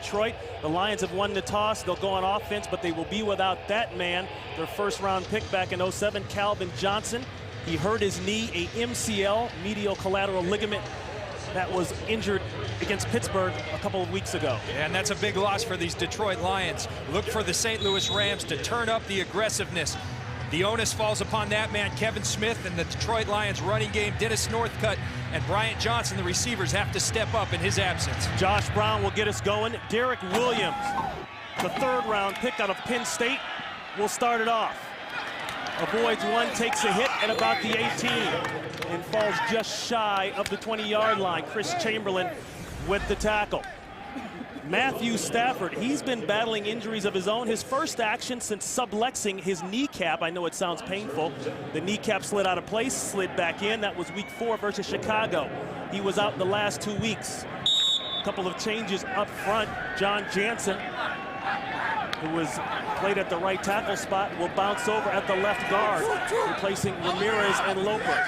Detroit. The Lions have won the toss. They'll go on offense, but they will be without that man, their first-round pick back in '07, Calvin Johnson. He hurt his knee, a MCL, medial collateral ligament, that was injured against Pittsburgh a couple of weeks ago. Yeah, and that's a big loss for these Detroit Lions. Look for the St. Louis Rams to turn up the aggressiveness. The onus falls upon that man, Kevin Smith, and the Detroit Lions running game. Dennis Northcutt and Bryant Johnson, the receivers, have to step up in his absence. Josh Brown will get us going. Derek Williams, the third-round pick out of Penn State, will start it off. Avoids one, takes a hit at about the 18, and falls just shy of the 20-yard line. Chris Chamberlain with the tackle. Matthew Stafford, he's been battling injuries of his own. His first action since subluxing his kneecap. I know it sounds painful. The kneecap slid out of place, slid back in. That was week 4 versus Chicago. He was out the last 2 weeks. A couple of changes up front. John Jansen, who was played at the right tackle spot, will bounce over at the left guard, replacing Ramirez and Loper.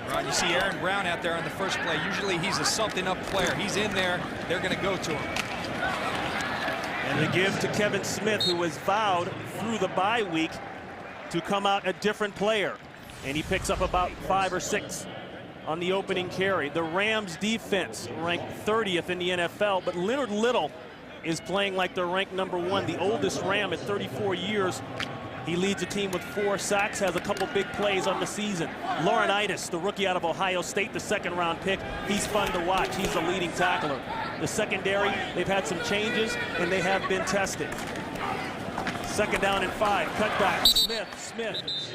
Ron, you see Aaron Brown out there on the first play. Usually he's a something-up player. He's in there. They're going to go to him. And the give to Kevin Smith, who was vowed through the bye week to come out a different player. And he picks up about 5 or 6 on the opening carry. The Rams defense ranked 30th in the NFL, but Leonard Little is playing like they're ranked #1, the oldest Ram at 34 years. He leads the team with 4 sacks, has a couple big plays on the season. Laurinaitis, the rookie out of Ohio State, the second-round pick. He's fun to watch. He's a leading tackler. The secondary, they've had some changes, and they have been tested. Second down and 5. Cutback. Smith.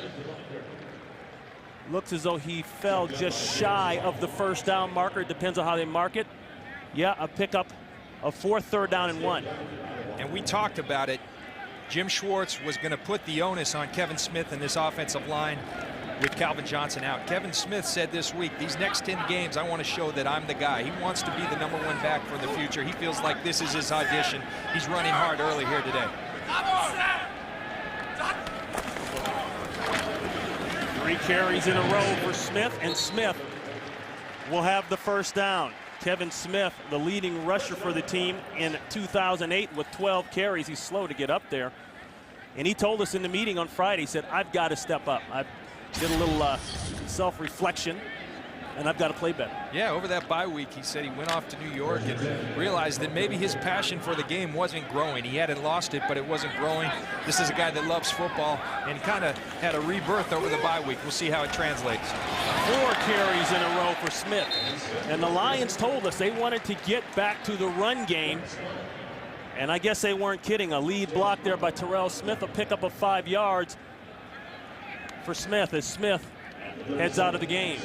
Looks as though he fell just shy of the first down marker. It depends on how they mark it. Yeah, a pickup of 4th, 3rd down and 1. And we talked about it. Jim Schwartz was going to put the onus on Kevin Smith and this offensive line with Calvin Johnson out. Kevin Smith said this week, these next 10 games, I want to show that I'm the guy. He wants to be the #1 back for the future. He feels like this is his audition. He's running hard early here today. 3 carries in a row for Smith, and Smith will have the first down. Kevin Smith, the leading rusher for the team in 2008 with 12 carries. He's slow to get up there. And he told us in the meeting on Friday, he said, I've got to step up. I did a little self-reflection, and I've got to play better. Yeah, over that bye week, he said he went off to New York and realized that maybe his passion for the game wasn't growing. He hadn't lost it, but it wasn't growing. This is a guy that loves football and kind of had a rebirth over the bye week. We'll see how it translates. 4 carries in a row for Smith. And the Lions told us they wanted to get back to the run game. And I guess they weren't kidding. A lead block there by Terrell Smith, a pickup of 5 yards for Smith as Smith heads out of the game.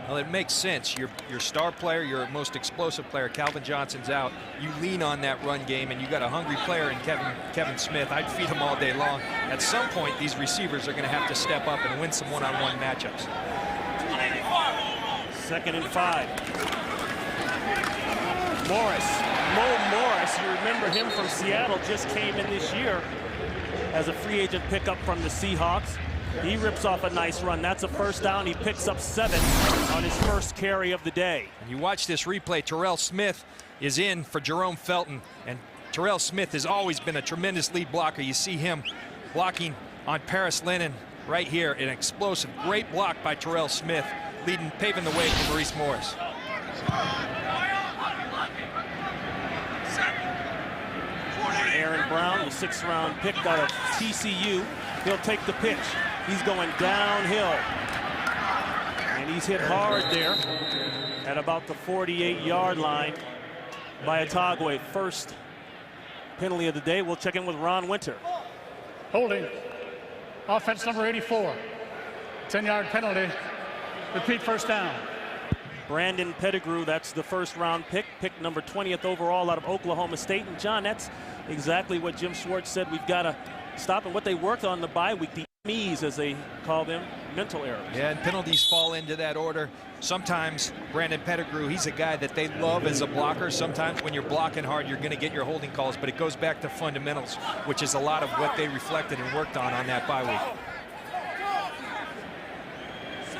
Well, it makes sense. Your star player, your most explosive player, Calvin Johnson's out. You lean on that run game, and you got a hungry player in Kevin Smith. I'd feed him all day long. At some point, these receivers are going to have to step up and win some one-on-one matchups. 2nd and 5. Mo Morris, you remember him from Seattle, just came in this year as a free agent pickup from the Seahawks. He rips off a nice run. That's a first down. He picks up 7 on his first carry of the day. And you watch this replay. Terrell Smith is in for Jerome Felton. And Terrell Smith has always been a tremendous lead blocker. You see him blocking on Paris Lennon right here. An explosive, great block by Terrell Smith, paving the way for Maurice Morris. Aaron Brown, the 6th-round pick out of TCU. He'll take the pitch. He's going downhill. And he's hit hard there at about the 48-yard line by Atagwe. First penalty of the day. We'll check in with Ron Winter. Holding. Offense number 84. 10-yard penalty. Repeat first down. Brandon Pettigrew, that's the 1st-round pick number 20th overall out of Oklahoma State. And John, that's exactly what Jim Schwartz said. We've got to stop and what they worked on the bye week, the MEs as they call them, mental errors. Yeah, and penalties fall into that order. Sometimes Brandon Pettigrew, he's a guy that they love as a blocker. Sometimes when you're blocking hard, you're going to get your holding calls, but it goes back to fundamentals, which is a lot of what they reflected and worked on that bye week.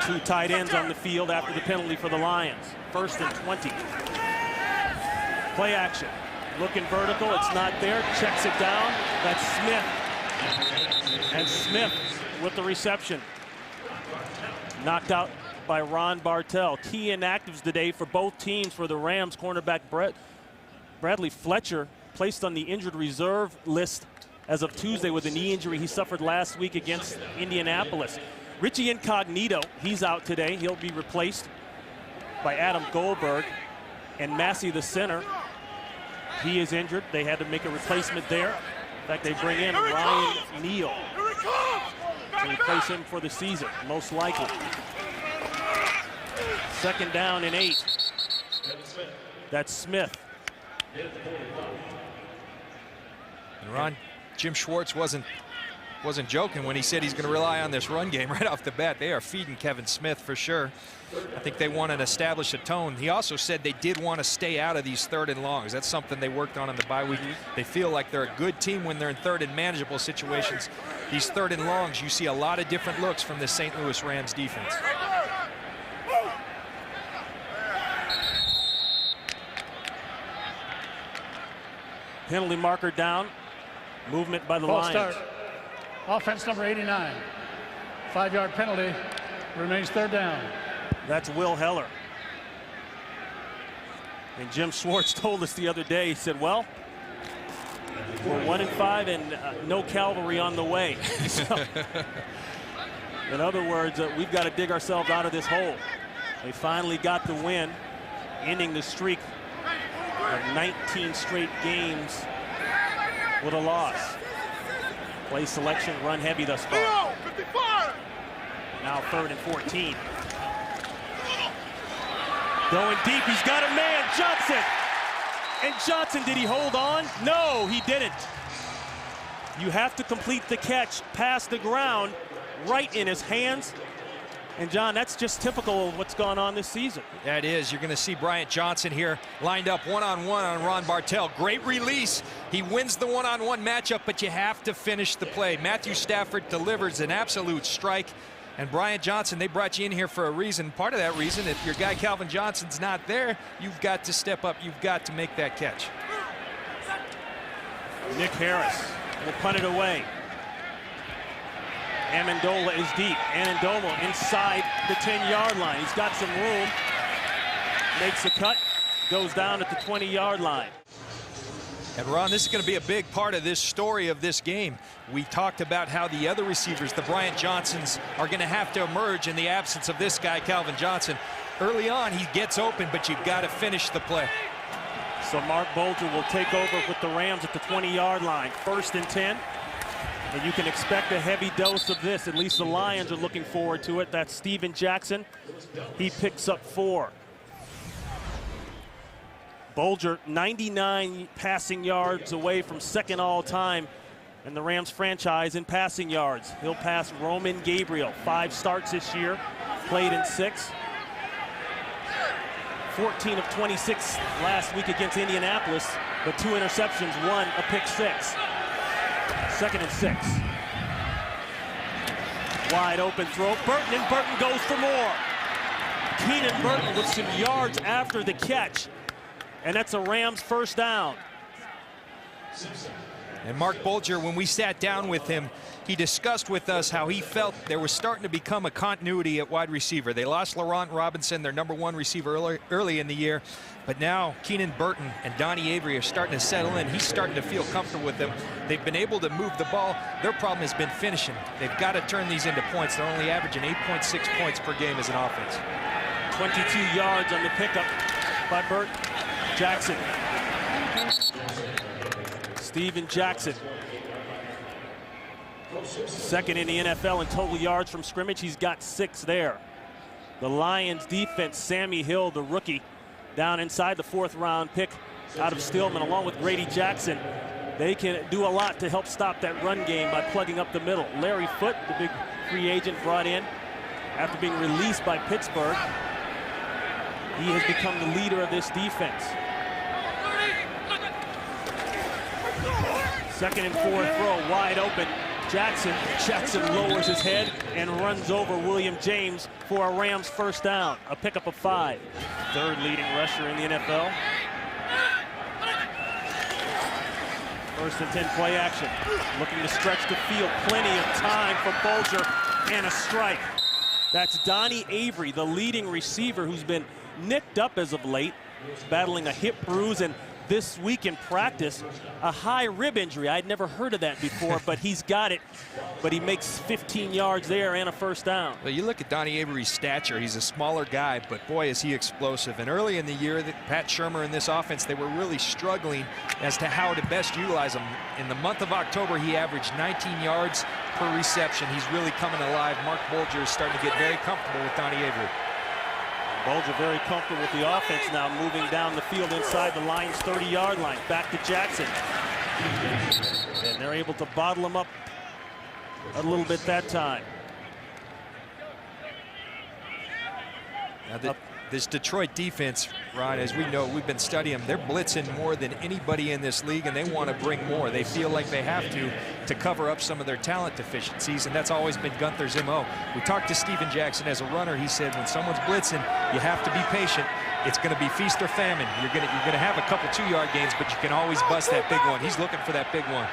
2 tight ends on the field after the penalty for the Lions. 1st and 20. Play action. Looking vertical. It's not there. Checks it down. That's Smith. And Smith with the reception. Knocked out by Ron Bartel. Key inactives today for both teams for the Rams. Cornerback Bradley Fletcher placed on the injured reserve list as of Tuesday with a knee injury he suffered last week against Indianapolis. Richie Incognito, he's out today. He'll be replaced by Adam Goldberg. And Massey, the center, he is injured. They had to make a replacement there. In fact, they bring in Ryan Neal to replace him for the season, most likely. Second down and 8. That's Smith. And Jim Schwartz wasn't joking when he said he's going to rely on this run game right off the bat. They are feeding Kevin Smith for sure. I think they want to establish a tone. He also said they did want to stay out of these 3rd and longs. That's something they worked on in the bye week. They feel like they're a good team when they're in 3rd and manageable situations. These 3rd and longs, you see a lot of different looks from the St. Louis Rams defense. Penalty marker down. Movement by the Lions. Start. Offense number 89. 5-yard penalty. Remains 3rd down. That's Will Heller. And Jim Schwartz told us the other day, he said, well, we're 1-5 and no cavalry on the way. So, in other words, we've got to dig ourselves out of this hole. They finally got the win, ending the streak of 19 straight games with a loss. Play selection, run heavy thus far. Now 3rd and 14. Going deep, he's got a man, Johnson. And Johnson, did he hold on? No, he didn't. You have to complete the catch past the ground, right in his hands. And John, that's just typical of what's gone on this season. That is. You're going to see Bryant Johnson here lined up one-on-one on Ron Bartel. Great release. He wins the one-on-one matchup, but you have to finish the play. Matthew Stafford delivers an absolute strike. And Bryant Johnson, they brought you in here for a reason. Part of that reason, if your guy Calvin Johnson's not there, you've got to step up. You've got to make that catch. Nick Harris will punt it away. Amendola is deep. Amendola inside the 10-yard line. He's got some room. Makes a cut. Goes down at the 20-yard line. And Ron, this is going to be a big part of this story of this game. We talked about how the other receivers, the Bryant Johnsons, are going to have to emerge in the absence of this guy, Calvin Johnson. Early on, he gets open, but you've got to finish the play. So Mark Bulger will take over with the Rams at the 20-yard line. 1st and 10. And you can expect a heavy dose of this. At least the Lions are looking forward to it. That's Steven Jackson. He picks up 4. Bulger, 99 passing yards away from 2nd all-time in the Rams franchise in passing yards. He'll pass Roman Gabriel. 5 starts this year, played in 6. 14 of 26 last week against Indianapolis, but 2 interceptions, 1 a pick 6. 2nd and 6. Wide open throw. Burton, and Burton goes for more. Keenan Burton with some yards after the catch. And that's a Rams 1st down. And Mark Bulger, when we sat down with him, he discussed with us how he felt there was starting to become a continuity at wide receiver. They lost Laurent Robinson, their #1 receiver early in the year. But now Keenan Burton and Donnie Avery are starting to settle in. He's starting to feel comfortable with them. They've been able to move the ball. Their problem has been finishing. They've got to turn these into points. They're only averaging 8.6 points per game as an offense. 22 yards on the pickup by Burton. Jackson. Steven Jackson. 2nd in the NFL in total yards from scrimmage. He's got 6 there. The Lions defense, Sammy Hill, the rookie, down inside the 4th round pick out of Stillman, along with Grady Jackson. They can do a lot to help stop that run game by plugging up the middle. Larry Foote, the big free agent brought in after being released by Pittsburgh. He has become the leader of this defense. 2nd and 4 throw, wide open. Jackson lowers his head and runs over William James for a Rams 1st down. A pickup of 5. 3rd leading rusher in the NFL. First and 10 play action. Looking to stretch the field. Plenty of time for Bulger and a strike. That's Donnie Avery, the leading receiver, who's been nicked up as of late, battling a hip bruise, and this week in practice, a high rib injury. I'd never heard of that before, but he's got it. But he makes 15 yards there and a first down. Well, you look at Donnie Avery's stature. He's a smaller guy, but boy, is he explosive. And early in the year, Pat Shurmur in this offense, they were really struggling as to how to best utilize him. In the month of October, he averaged 19 yards per reception. He's really coming alive. Mark Bulger is starting to get very comfortable with Donnie Avery. Bulger very comfortable with the offense now, moving down the field inside the Lions' 30-yard line. Back to Jackson. And they're able to bottle him up a little bit that time. Now this Detroit defense, Ron, as we know, we've been studying them. They're blitzing more than anybody in this league, and they want to bring more. They feel like they have to cover up some of their talent deficiencies, and that's always been Gunther's MO. We talked to Steven Jackson as a runner. He said when someone's blitzing, you have to be patient. It's going to be feast or famine. You're going to have a couple 2-yard gains, but you can always bust that big one. He's looking for that big one.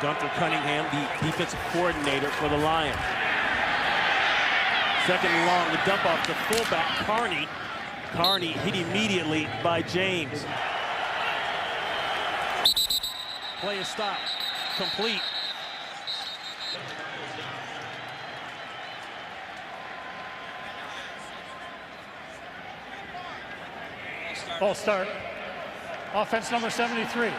Gunther Cunningham, the defensive coordinator for the Lions. Second and long, the dump off to fullback Carney. Carney hit immediately by James. Play is stopped. Complete. Ball start. Offense number 73.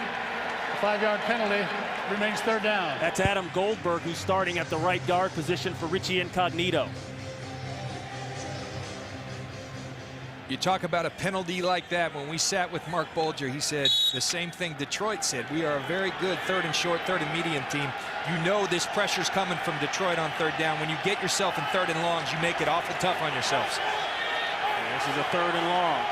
5-yard penalty. Remains third down. That's Adam Goldberg, who's starting at the right guard position for Richie Incognito. You talk about a penalty like that. When we sat with Mark Bulger, he said the same thing Detroit said. We are a very good third and short, third and medium team. You know this pressure's coming from Detroit on third down. When you get yourself in third and longs, you make it awful tough on yourselves. And this is a third and long.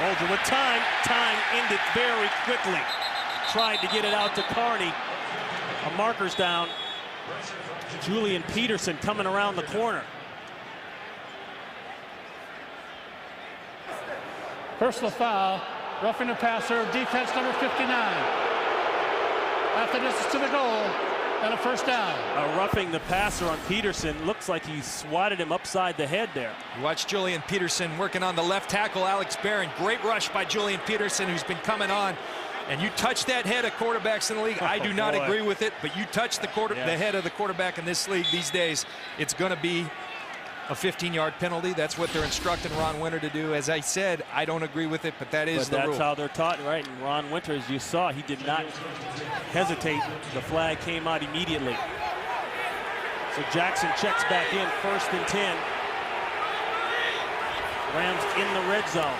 Bulger with time. Time ended very quickly. Tried to get it out to Carney. A marker's down. Julian Peterson coming around the corner. Personal foul, roughing the passer, defense number 59. After distance to the goal, and a first down. Roughing the passer on Peterson. Looks like he swatted him upside the head there. You watch Julian Peterson working on the left tackle, Alex Barron. Great rush by Julian Peterson, who's been coming on. And you touch that head of quarterbacks in the league. I do not agree with it, but you touch the head of the quarterback in this league these days, it's going to be a 15-yard penalty. That's what they're instructing Ron Winter to do. As I said, I don't agree with it, but that is the rule. That's how they're taught, right? And Ron Winter, as you saw, he did not hesitate. The flag came out immediately. So Jackson checks back in, first and 10. Rams in the red zone.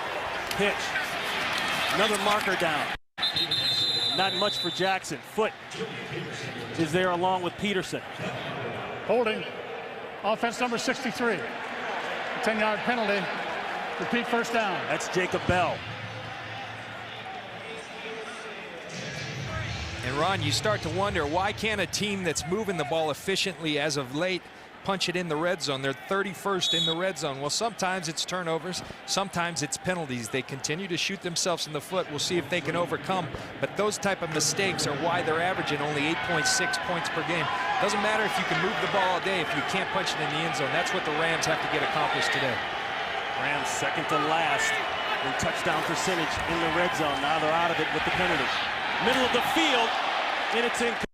Pitch. Another marker down. Not much for Jackson. Foot is there along with Peterson. Holding. Offense number 63. 10-yard penalty. Repeat first down. That's Jacob Bell. And Ron, you start to wonder, why can't a team that's moving the ball efficiently as of late punch it in the red zone? They're 31st in the red zone. Well, sometimes it's turnovers, sometimes it's penalties. They continue to shoot themselves in the foot. We'll see if they can overcome. But those type of mistakes are why they're averaging only 8.6 points per game. Doesn't matter if you can move the ball all day if you can't punch it in the end zone. That's what the Rams have to get accomplished today. Rams second to last in touchdown percentage in the red zone. Now they're out of it with the penalty. Middle of the field, and it's incomplete.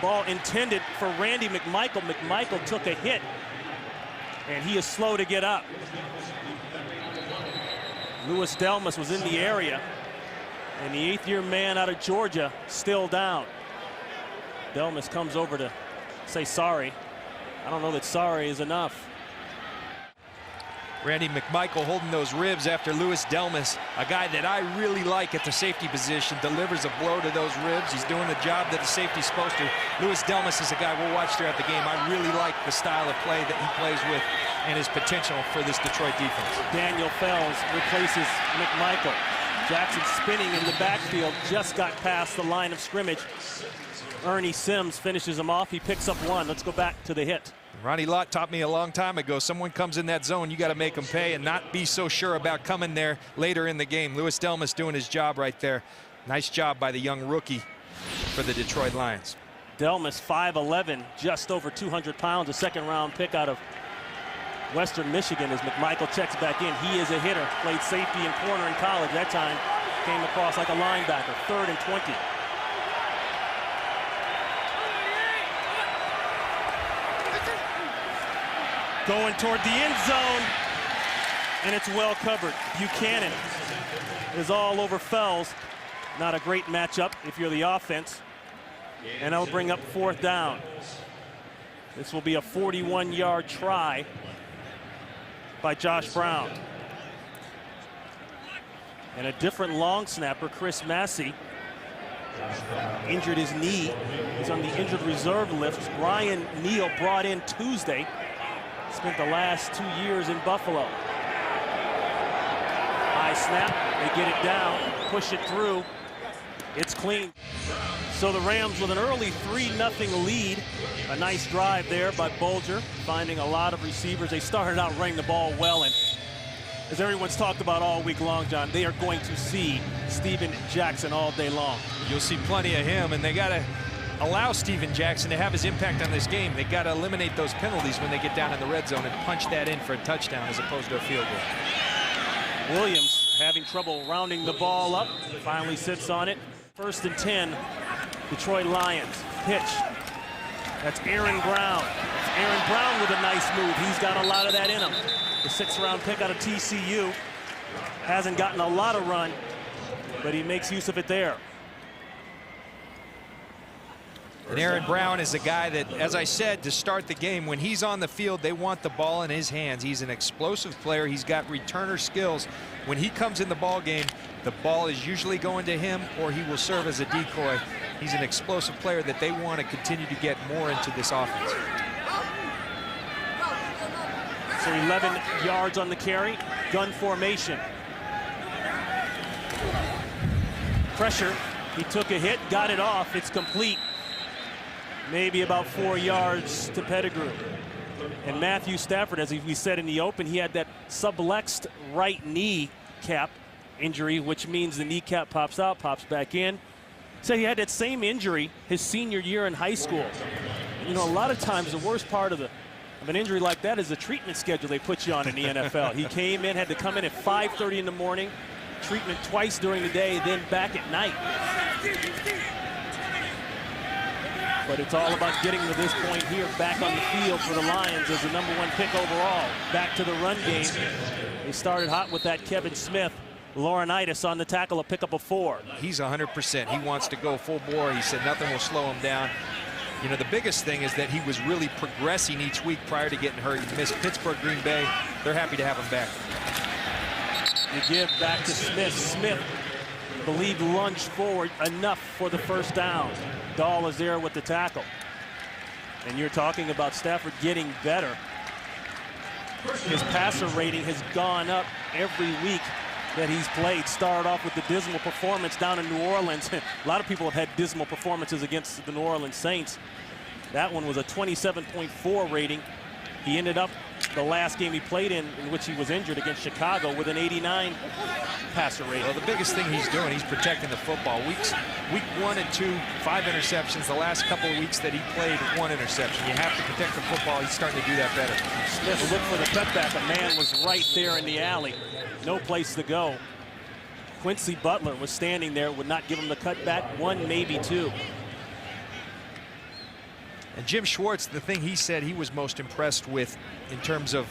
Ball intended for Randy McMichael. McMichael took a hit, and he is slow to get up. Louis Delmas was in the area, and the 8th-year man out of Georgia still down. Delmas comes over to say sorry. I don't know that sorry is enough. Randy McMichael holding those ribs after Louis Delmas, a guy that I really like at the safety position, delivers a blow to those ribs. He's doing the job that the safety's supposed to. Louis Delmas is a guy we'll watch throughout the game. I really like the style of play that he plays with and his potential for this Detroit defense. Daniel Fells replaces McMichael. Jackson spinning in the backfield, just got past the line of scrimmage. Ernie Sims finishes him off. He picks up one. Let's go back to the hit. Ronnie Lott taught me a long time ago, someone comes in that zone, you got to make them pay and not be so sure about coming there later in the game. Louis Delmas doing his job right there. Nice job by the young rookie for the Detroit Lions. Delmas, 5'11", just over 200 pounds, a second-round pick out of Western Michigan as McMichael checks back in. He is a hitter. Played safety and corner in college. That time came across like a linebacker. 3rd and 20. Going toward the end zone, and it's well covered. Buchanan is all over Fells. Not a great matchup if you're the offense. And that'll bring up 4th down. This will be a 41-yard try by Josh Brown. And a different long snapper, Chris Massey, injured his knee. He's on the injured reserve list. Ryan Neal brought in Tuesday. Spent the last 2 years in Buffalo. High snap, they get it down, push it through. It's clean. So the Rams with an early 3-0 lead. A nice drive there by Bulger, finding a lot of receivers. They started out running the ball well, and as everyone's talked about all week long, John, they are going to see Steven Jackson all day long. You'll see plenty of him, and they got to allow Steven Jackson to have his impact on this game. They got to eliminate those penalties when they get down in the red zone and punch that in for a touchdown as opposed to a field goal. Williams having trouble rounding the ball up, finally sits on it. 1st and 10, Detroit Lions. Pitch. That's Aaron Brown. That's Aaron Brown with a nice move. He's got a lot of that in him. The 6th-round pick out of TCU. Hasn't gotten a lot of run, but he makes use of it there. And Aaron Brown is a guy that, as I said, to start the game, when he's on the field, they want the ball in his hands. He's an explosive player. He's got returner skills. When he comes in the ball game, the ball is usually going to him or he will serve as a decoy. He's an explosive player that they want to continue to get more into this offense. So 11 yards on the carry. Gun formation. Pressure. He took a hit, got it off. It's complete. Maybe about 4 yards to Pettigrew. And Matthew Stafford, as we said in the open, he had that sublexed right knee cap injury, which means the kneecap pops out, pops back in. So he had that same injury his senior year in high school. You know, a lot of times the worst part of an injury like that is the treatment schedule they put you on in the NFL. He came in, had to come in at 5:30 in the morning, treatment twice during the day, then back at night. But it's all about getting to this point here, back on the field for the Lions as the #1 pick overall. Back to the run game. They started hot with that Kevin Smith. Laurinaitis on the tackle, a pickup of 4. He's 100%. He wants to go full bore. He said nothing will slow him down. You know, the biggest thing is that he was really progressing each week prior to getting hurt. He missed Pittsburgh, Green Bay. They're happy to have him back. You give back to Smith. Smith, I believe, lunged forward enough for the 1st down. Dahl is there with the tackle. And you're talking about Stafford getting better. His passer rating has gone up every week that he's played. Started off with the dismal performance down in New Orleans. A lot of people have had dismal performances against the New Orleans Saints. That one was a 27.4 rating. He ended up the last game he played in which he was injured against Chicago, with an 89 passer rating. Well, the biggest thing he's doing, he's protecting the football. Week 1 and 2, 5 interceptions. The last couple of weeks that he played, 1 interception. You have to protect the football. He's starting to do that better. Smith looked for the cutback. A man was right there in the alley. No place to go. Quincy Butler was standing there, would not give him the cutback. 1, maybe 2. And Jim Schwartz, the thing he said he was most impressed with in terms of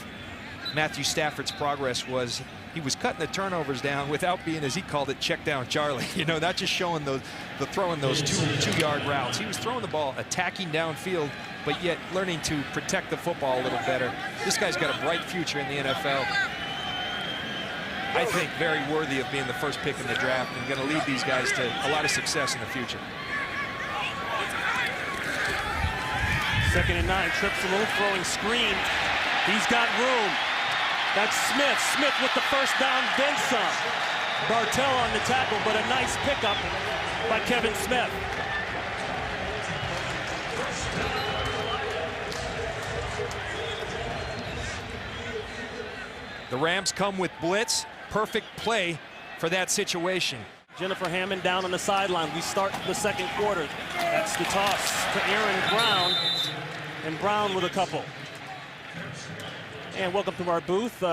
Matthew Stafford's progress was he was cutting the turnovers down without being, as he called it, check down Charlie. You know, not just showing throwing those two-yard routes. He was throwing the ball, attacking downfield, but yet learning to protect the football a little better. This guy's got a bright future in the NFL. I think very worthy of being the 1st pick in the draft and going to lead these guys to a lot of success in the future. 2nd and 9, trips a little, throwing screen. He's got room. That's Smith. Smith with the 1st down, then some. Bartell on the tackle, but a nice pickup by Kevin Smith. The Rams come with blitz. Perfect play for that situation. Jennifer Hammond down on the sideline. We start the second quarter. That's the toss to Aaron Brown. And Brown with a couple. And welcome to our booth.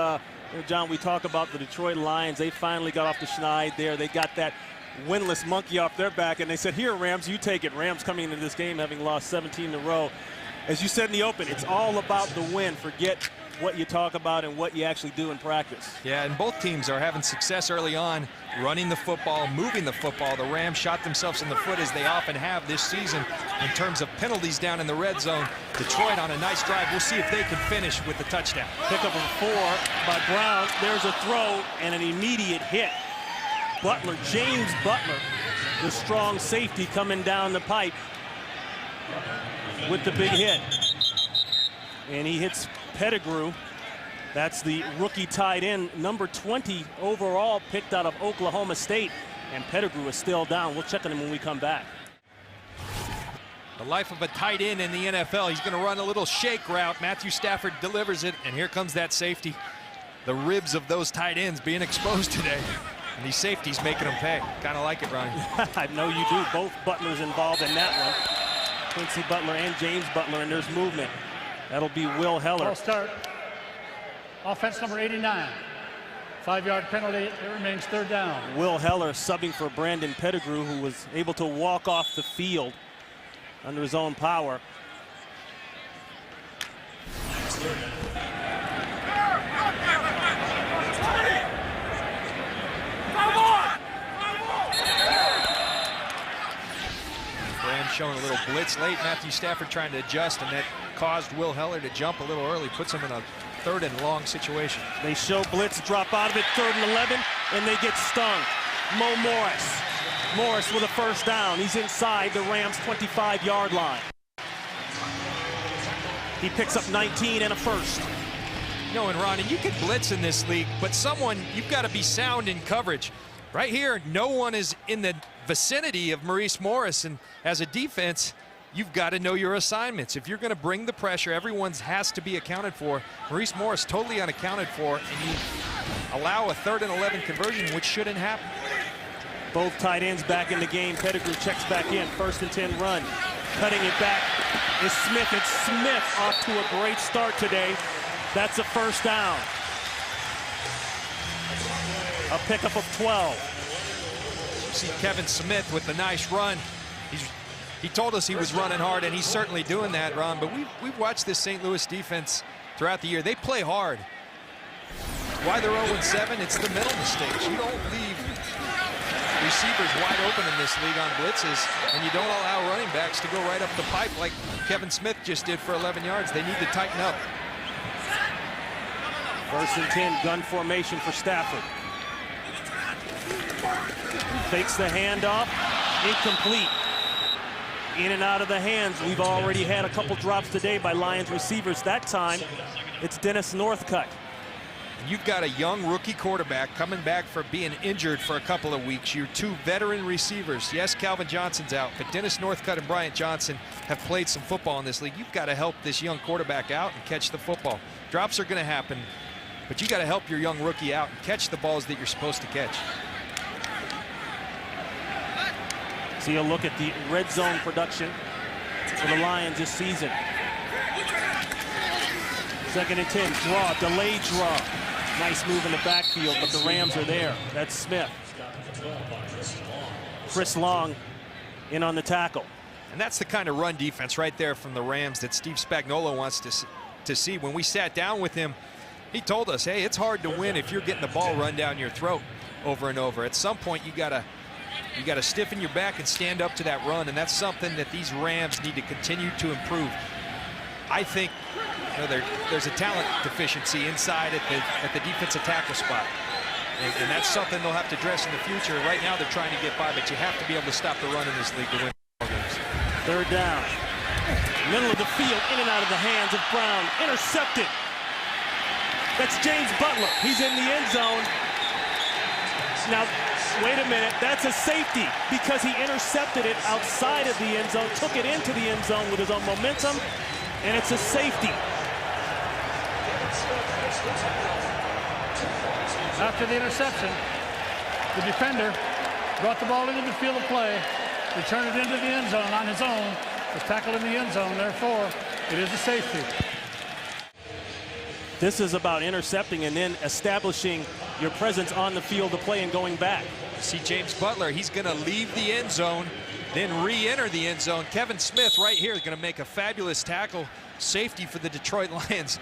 John, we talk about the Detroit Lions. They finally got off the schneid there. They got that winless monkey off their back, and they said, here, Rams, you take it. Rams coming into this game having lost 17 in a row. As you said in the open, it's all about the win. Forget what you talk about and what you actually do in practice. Yeah, and both teams are having success early on, running the football, moving the football. The Rams shot themselves in the foot, as they often have this season, in terms of penalties down in the red zone. Detroit on a nice drive. We'll see if they can finish with the touchdown. Pickup of 4 by Brown. There's a throw and an immediate hit. Butler, James Butler, the strong safety coming down the pipe with the big hit. And he hits Pettigrew. That's the rookie tight end, number 20 overall, picked out of Oklahoma State. And Pettigrew is still down. We'll check on him when we come back. The life of a tight end in the NFL. He's going to run a little shake route. Matthew Stafford delivers it, and here comes that safety. The ribs of those tight ends being exposed today. And these safeties making them pay. Kind of like it, Ronnie. I know you do. Both Butlers involved in that one. Quincy Butler and James Butler, and there's movement. That'll be Will Heller. Ball start. Offense number 89. 5-yard penalty. It remains third down. Will Heller subbing for Brandon Pettigrew, who was able to walk off the field under his own power. Rams showing a little blitz late. Matthew Stafford trying to adjust, and that caused Will Heller to jump a little early, puts him in a third and long situation. They show blitz, drop out of it, 3rd and 11, and they get stung. Mo Morris. Morris with a first down. He's inside the Rams' 25-yard line. He picks up 19 and a first. No, and Ronnie, you can blitz in this league, but you've got to be sound in coverage. Right here, no one is in the vicinity of Maurice Morris, and as a defense, you've got to know your assignments. If you're going to bring the pressure, everyone has to be accounted for. Maurice Morris totally unaccounted for, and you allow a 3rd and 11 conversion, which shouldn't happen. Both tight ends back in the game. Pettigrew checks back in. 1st and 10 run. Cutting it back is Smith. It's Smith off to a great start today. That's a first down. A pickup of 12. You see Kevin Smith with the nice run. He told us he was running hard, and he's certainly doing that, Ron. But we've watched this St. Louis defense throughout the year. They play hard. Why they're 0-7? It's the mental mistakes. You don't leave receivers wide open in this league on blitzes, and you don't allow running backs to go right up the pipe like Kevin Smith just did for 11 yards. They need to tighten up. 1st and 10, gun formation for Stafford. Fakes the handoff, incomplete. In and out of the hands. We've already had a couple drops today by Lions receivers. That time, it's Dennis Northcutt. You've got a young rookie quarterback coming back for being injured for a couple of weeks. Your 2 veteran receivers. Yes, Calvin Johnson's out, but Dennis Northcutt and Bryant Johnson have played some football in this league. You've got to help this young quarterback out and catch the football. Drops are going to happen, but you got to help your young rookie out and catch the balls that you're supposed to catch. See a look at the red zone production for the Lions this season. 2nd and 10, draw, delayed draw. Nice move in the backfield, but the Rams are there. That's Smith. Chris Long in on the tackle. And that's the kind of run defense right there from the Rams that Steve Spagnuolo wants to see. When we sat down with him, he told us, hey, it's hard to win if you're getting the ball run down your throat over and over. At some point, you gotta stiffen your back and stand up to that run, and that's something that these Rams need to continue to improve. I think there's a talent deficiency inside at the defensive tackle spot. And that's something they'll have to address in the future. Right now they're trying to get by, but you have to be able to stop the run in this league to win games. 3rd down. Middle of the field, in and out of the hands of Brown. Intercepted. That's James Butler. He's in the end zone. Now, wait a minute. That's a safety because he intercepted it outside of the end zone, took it into the end zone with his own momentum, and it's a safety. After the interception, the defender brought the ball into the field of play, returned it into the end zone on his own, was tackled in the end zone, therefore it is a safety. This is about intercepting and then establishing your presence on the field of play and going back. See James Butler, he's going to leave the end zone, then re-enter the end zone. Kevin Smith right here is going to make a fabulous tackle. Safety for the Detroit Lions.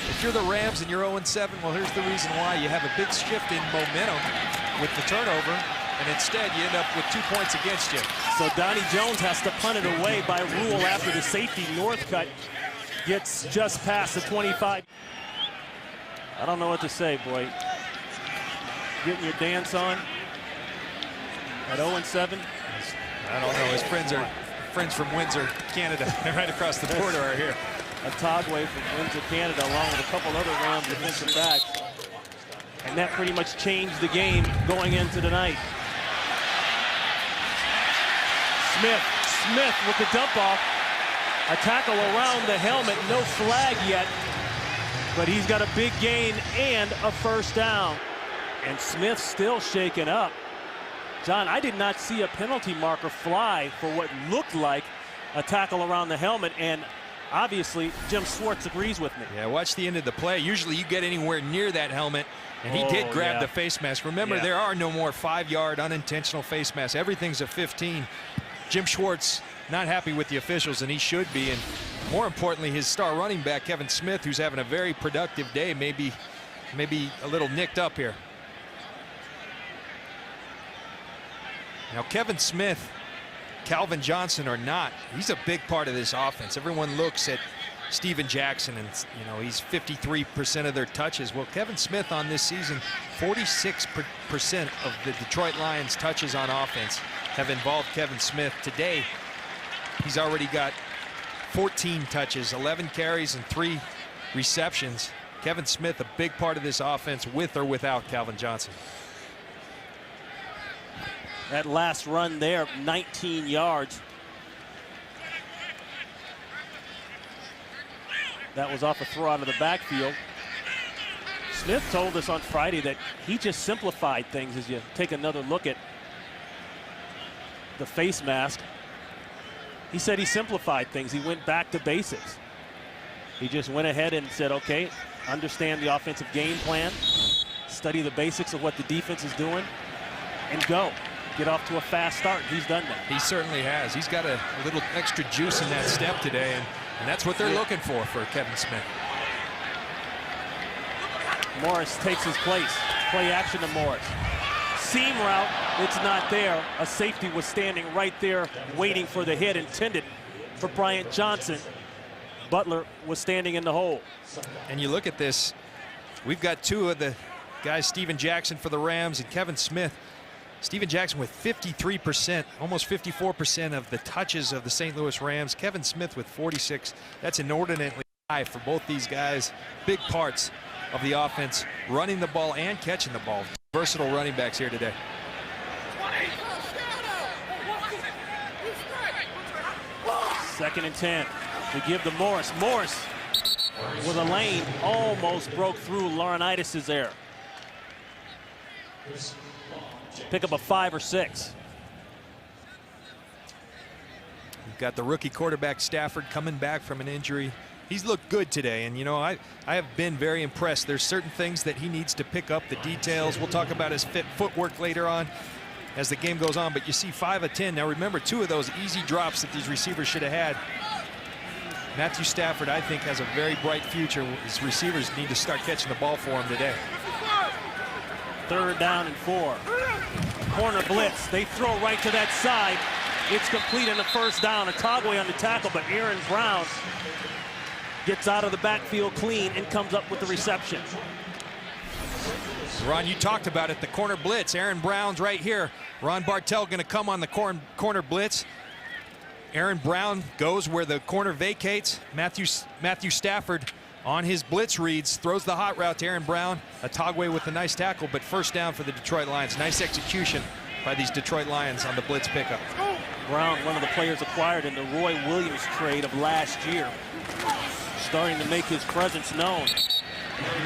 If you're the Rams and you're 0-7, well, here's the reason why. You have a big shift in momentum with the turnover, and instead you end up with 2 points against you. So Donnie Jones has to punt it away by rule after the safety. Northcutt gets just past the 25. I don't know what to say, boy. Getting your dance on at 0-7. I don't know. His friends from Windsor, Canada, right across the border are here. Atagwe from Windsor, Canada, along with a couple other Rams defensive backs. And that pretty much changed the game going into tonight. Smith with the dump off. A tackle around the helmet, no flag yet. But he's got a big gain and a first down. And Smith still shaken up. John, I did not see a penalty marker fly for what looked like a tackle around the helmet, and obviously Jim Schwartz agrees with me. Yeah, watch the end of the play. Usually you get anywhere near that helmet, and he did grab the face mask. Remember, there are no more 5-yard unintentional face masks. Everything's a 15. Jim Schwartz not happy with the officials, and he should be. And more importantly, his star running back, Kevin Smith, who's having a very productive day, maybe a little nicked up here. Now, Kevin Smith, Calvin Johnson or not, he's a big part of this offense. Everyone looks at Steven Jackson and, you know, he's 53% of their touches. Well, Kevin Smith on this season, 46% of the Detroit Lions touches on offense have involved Kevin Smith. Today, he's already got 14 touches, 11 carries, and 3 receptions. Kevin Smith, a big part of this offense with or without Calvin Johnson. That last run there, 19 yards. That was off a throw out of the backfield. Smith told us on Friday that he just simplified things. As you take another look at the face mask, he said he simplified things. He went back to basics. He just went ahead and said, okay, understand the offensive game plan, study the basics of what the defense is doing, and go. Get off to a fast start. He's done that. He certainly has. He's got a little extra juice in that step today, and that's what they're looking for Kevin Smith. Morris takes his place. Play action to Morris. Seam route, it's not there. A safety was standing right there waiting for the hit intended for Bryant Johnson. Butler was standing in the hole. And you look at this, we've got 2 of the guys, Steven Jackson for the Rams and Kevin Smith. Steven Jackson with 53%, almost 54% of the touches of the St. Louis Rams. Kevin Smith with 46. That's inordinately high for both these guys. Big parts of the offense, running the ball and catching the ball. Versatile running backs here today. Second and 10. To give to Morris. Morris with a lane almost broke through Laurinaitis' there. Pick up a 5 or 6. We've got the rookie quarterback Stafford coming back from an injury. He's looked good today, and you know, I have been very impressed. There's certain things that he needs to pick up, the details. We'll talk about his footwork later on as the game goes on, but you see 5 of 10. Now remember, 2 of those easy drops that these receivers should have had. Matthew Stafford, I think, has a very bright future. His receivers need to start catching the ball for him today. 3rd down and 4. Corner blitz. They throw right to that side. It's complete in the first down. Atagwe on the tackle, but Aaron Brown gets out of the backfield clean and comes up with the reception. Ron, you talked about it, the corner blitz. Aaron Brown's right here. Ron Bartell going to come on the corner blitz. Aaron Brown goes where the corner vacates. Matthew Stafford on his blitz reads, throws the hot route to Aaron Brown. Atagwe with a nice tackle, but first down for the Detroit Lions. Nice execution by these Detroit Lions on the blitz pickup. Brown, one of the players acquired in the Roy Williams trade of last year, starting to make his presence known.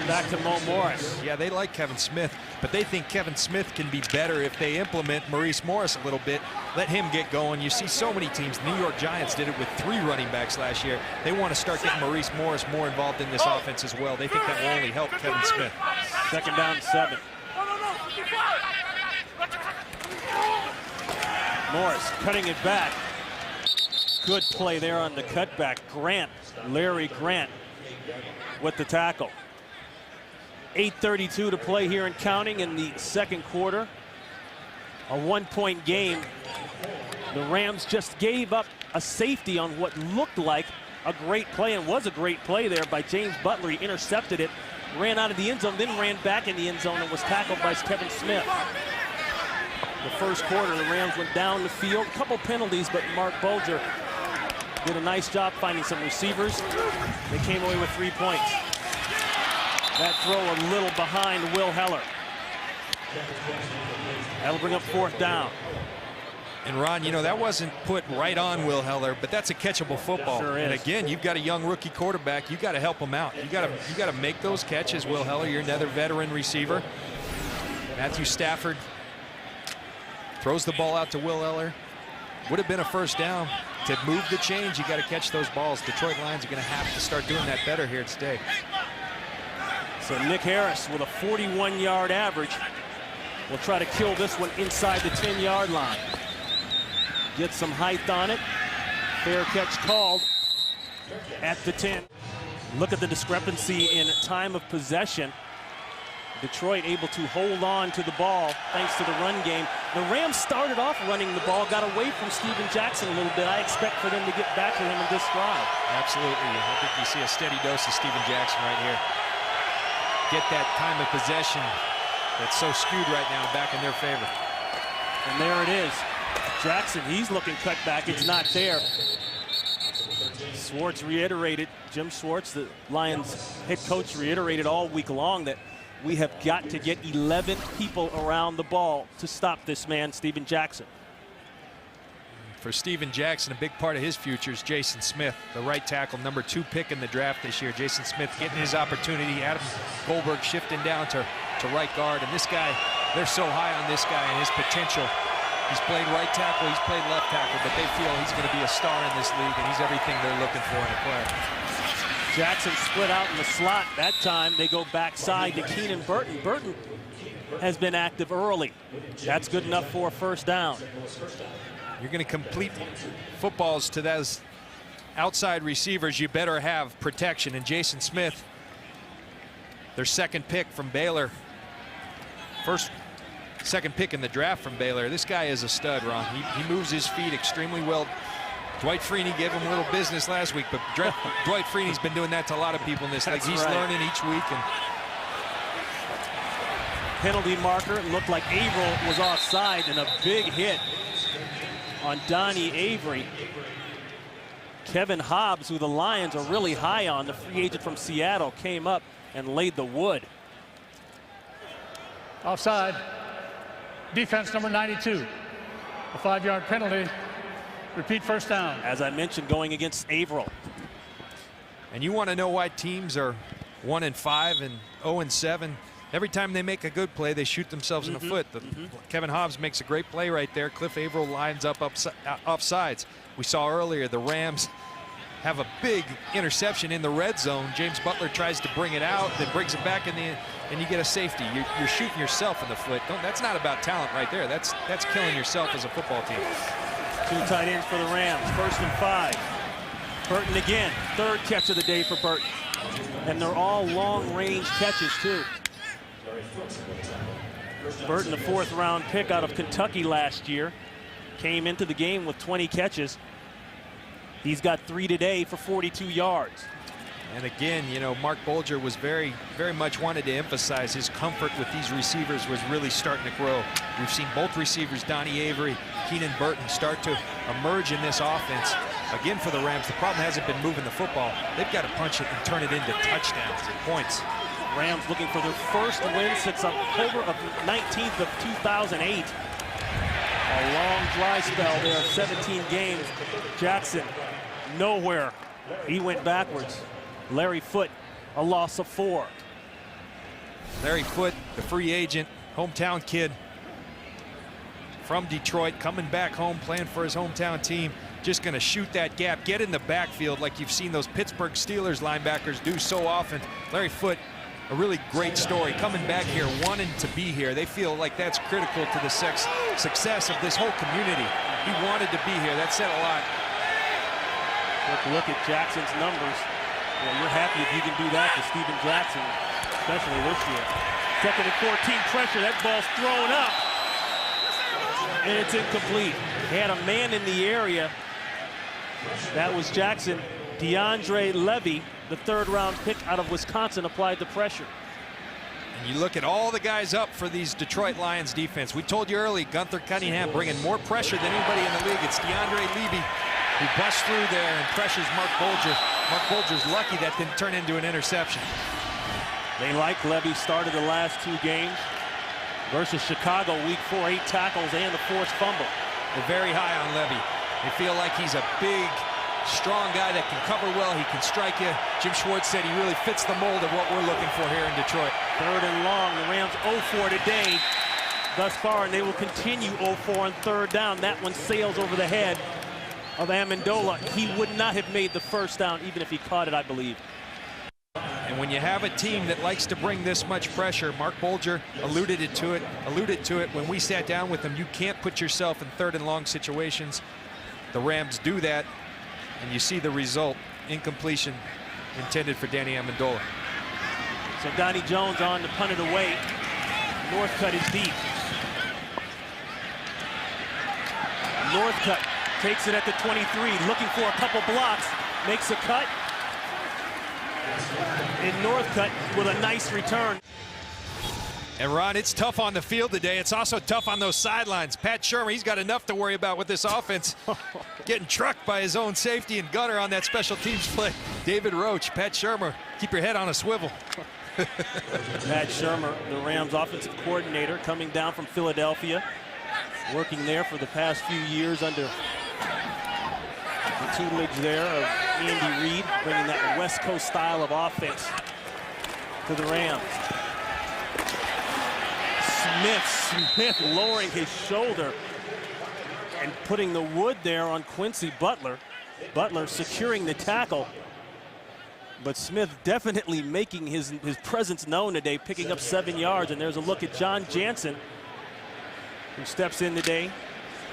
Back to Mo Morris. Yeah, they like Kevin Smith, but they think Kevin Smith can be better if they implement Maurice Morris a little bit, let him get going. You see so many teams. New York Giants did it with 3 running backs last year. They want to start getting Maurice Morris more involved in this offense as well. They think that will only help Kevin Smith. 2nd down and 7. Morris cutting it back. Good play there on the cutback. Grant, Larry Grant with the tackle. 8:32 to play here and counting in the 2nd quarter. A 1-point game. The Rams just gave up a safety on what looked like a great play, and was a great play there by James Butler. He intercepted it, ran out of the end zone, then ran back in the end zone and was tackled by Kevin Smith. The 1st quarter, the Rams went down the field. A couple penalties, but Mark Bulger did a nice job finding some receivers. They came away with 3 points. That throw a little behind Will Heller. That'll bring up 4th down. And Ron, you know, that wasn't put right on Will Heller, but that's a catchable football. Sure is. And again, you've got a young rookie quarterback. You got to help him out. You got to make those catches, Will Heller. You're another veteran receiver. Matthew Stafford throws the ball out to Will Heller. Would have been a 1st down. To move the chains, you got to catch those balls. Detroit Lions are going to have to start doing that better here today. So Nick Harris with a 41-yard average will try to kill this one inside the 10-yard line. Get some height on it. Fair catch called at the 10. Look at the discrepancy in time of possession. Detroit able to hold on to the ball thanks to the run game. The Rams started off running the ball, got away from Steven Jackson a little bit. I expect for them to get back to him in this drive. Absolutely. I think you see a steady dose of Steven Jackson right here. Get that time of possession that's so skewed right now back in their favor. And there it is. Jackson, he's looking cut back. It's not there. Schwartz reiterated, Jim Schwartz, the Lions head coach, reiterated all week long that we have got to get 11 people around the ball to stop this man, Steven Jackson. For Steven Jackson, a big part of his future is Jason Smith, the right tackle, number 2 pick in the draft this year. Jason Smith getting his opportunity. Adam Goldberg shifting down to right guard. And this guy, they're so high on this guy and his potential. He's played right tackle, he's played left tackle, but they feel he's going to be a star in this league, and he's everything they're looking for in a player. Jackson split out in the slot. That time they go backside to Keenan Burton. Burton has been active early. That's good enough for a 1st down. You're going to complete footballs to those outside receivers. You better have protection. And Jason Smith, their 2nd pick from Baylor. 2nd pick in the draft from Baylor. This guy is a stud, Ron. He moves his feet extremely well. Dwight Freeney gave him a little business last week, but Dwight Freeney's been doing that to a lot of people in this league. He's learning each week. And penalty marker. It looked like Averill was offside, and a big hit on Donnie Avery. Kevin Hobbs, who the Lions are really high on, the free agent from Seattle, came up and laid the wood. Offside. Defense number 92. A 5-yard penalty. Repeat 1st down. As I mentioned, going against Averill. And you want to know why teams are 1-5 and 0-7? Every time they make a good play, they shoot themselves in the foot. Kevin Hobbs makes a great play right there. Cliff Averill lines up offsides. We saw earlier the Rams have a big interception in the red zone. James Butler tries to bring it out, then brings it back in and you get a safety. You're shooting yourself in the foot. That's not about talent right there. That's killing yourself as a football team. 2 tight ends for the Rams. 1st and 5. Burton again. 3rd catch of the day for Burton. And they're all long-range catches, too. Burton, the 4th round pick out of Kentucky last year, came into the game with 20 catches. He's got 3 today for 42 yards. And again, you know, Mark Bulger was very much wanted to emphasize his comfort with these receivers was really starting to grow. We've seen both receivers, Donnie Avery, Keenan Burton, start to emerge in this offense. Again, for the Rams, the problem hasn't been moving the football. They've got to punch it and turn it into touchdowns and points. Rams looking for their 1st win since October of 19th of 2008. A long dry spell there, 17 games. Jackson, nowhere. He went backwards. Larry Foote, a loss of 4. Larry Foote, the free agent, hometown kid from Detroit, coming back home, playing for his hometown team, just going to shoot that gap, get in the backfield like you've seen those Pittsburgh Steelers linebackers do so often. Larry Foote, a really great story, coming back here, wanting to be here. They feel like that's critical to the success of this whole community. He wanted to be here. That said a lot. Look at Jackson's numbers. Yeah, you're happy if you can do that to Steven Jackson, especially this year. 2nd and 14, pressure. That ball's thrown up, and it's incomplete. He had a man in the area. That was Jackson. DeAndre Levy, the 3rd-round pick out of Wisconsin, applied the pressure. And you look at all the guys up for these Detroit Lions defense. We told you early, Gunther Cunningham bringing more pressure than anybody in the league. It's DeAndre Levy who busts through there and pressures Mark Bulger. Mark Bulger's lucky that didn't turn into an interception. They like Levy. Started the last 2 games versus Chicago, week 4, 8 tackles and a forced fumble. They're very high on Levy. They feel like he's a big, strong guy that can cover well. He can strike you. Jim Schwartz said he really fits the mold of what we're looking for here in Detroit. 3rd and long. The Rams 0-4 today thus far, and they will continue 0-4 on 3rd down. That one sails over the head of Amendola. He would not have made the 1st down even if he caught it, I believe. And when you have a team that likes to bring this much pressure, Mark Bulger alluded to it when we sat down with him. You can't put yourself in 3rd and long situations. The Rams do that, and you see the result. Incompletion intended for Danny Amendola. So Donnie Jones on to punt it away. Northcutt is deep. Northcutt takes it at the 23, looking for a couple blocks, makes a cut. And Northcutt with a nice return. And Ron, it's tough on the field today. It's also tough on those sidelines. Pat Shurmur, he's got enough to worry about with this offense. Getting trucked by his own safety and gunner on that special teams play. David Roach, Pat Shurmur, keep your head on a swivel. Pat Shurmur, the Rams offensive coordinator, coming down from Philadelphia, working there for the past few years under the tutelage there of Andy Reid, bringing that West Coast style of offense to the Rams. Smith lowering his shoulder and putting the wood there on Quincy Butler. Butler securing the tackle. But Smith definitely making his presence known today, picking up 7 yards. And there's a look at John Jansen, who steps in today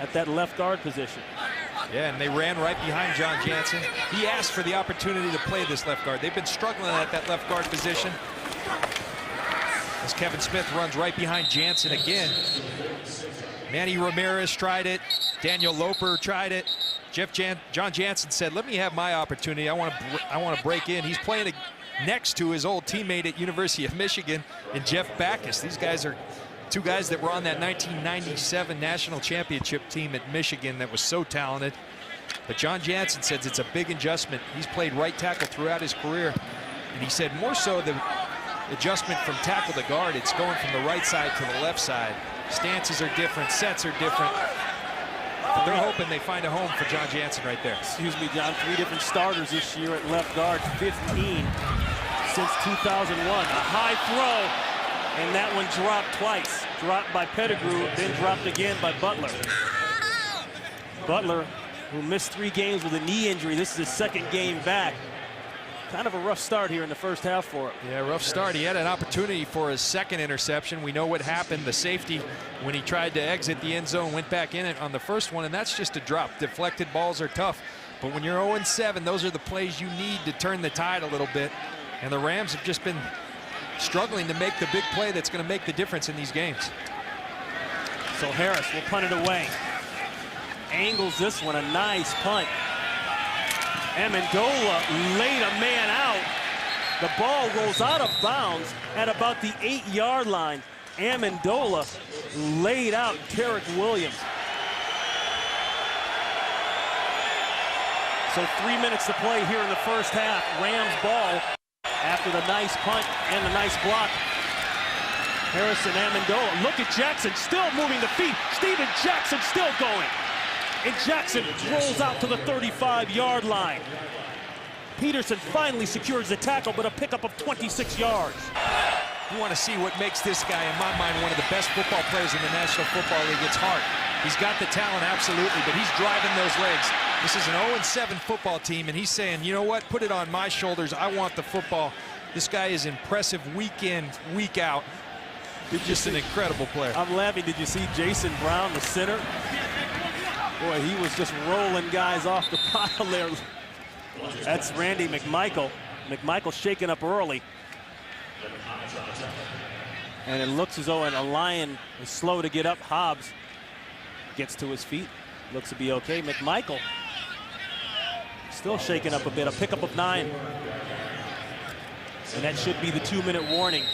at that left guard position. Yeah, and they ran right behind John Jansen. He asked for the opportunity to play this left guard. They've been struggling at that left guard position. As Kevin Smith runs right behind Jansen again. Manny Ramirez tried it. Daniel Loper tried it. John Jansen said, let me have my opportunity. I want to break in. He's playing next to his old teammate at University of Michigan and Jeff Backus. These guys are 2 guys that were on that 1997 national championship team at Michigan that was so talented. But John Jansen says it's a big adjustment. He's played right tackle throughout his career. And he said more so the adjustment from tackle to guard, it's going from the right side to the left side. Stances are different, sets are different. But they're hoping they find a home for John Jansen right there. Excuse me, John, 3 different starters this year at left guard, 15 since 2001. A high throw, and that one dropped twice. Dropped by Pettigrew, then dropped again by Butler. Butler, who missed 3 games with a knee injury. This is his 2nd game back. Kind of a rough start here in the first half for him. Yeah, rough start. He had an opportunity for his 2nd interception. We know what happened. The safety, when he tried to exit the end zone, went back in it on the first one, and that's just a drop. Deflected balls are tough. But when you're 0-7, those are the plays you need to turn the tide a little bit. And the Rams have just been struggling to make the big play that's going to make the difference in these games. So Harris will punt it away. Angles this one, a nice punt. Amendola laid a man out. The ball rolls out of bounds at about the 8-yard line. Amendola laid out Derek Williams. So 3 minutes to play here in the first half. Rams ball after the nice punt and the nice block. Harrison Amendola. Look at Jackson still moving the feet. Steven Jackson still going. And Jackson rolls out to the 35-yard line. Peterson finally secures the tackle, but a pickup of 26 yards. You want to see what makes this guy, in my mind, one of the best football players in the National Football League. It's heart. He's got the talent, absolutely, but he's driving those legs. This is an 0-7 football team, and he's saying, you know what, put it on my shoulders. I want the football. This guy is impressive week in, week out. He's just an incredible player. I'm laughing. Did you see Jason Brown, the center? Boy, he was just rolling guys off the pile there. That's Randy McMichael. McMichael shaken up early. And it looks as though a Lion is slow to get up. Hobbs gets to his feet. Looks to be okay. McMichael still shaken up a bit. A pickup of 9. And that should be the 2-minute warning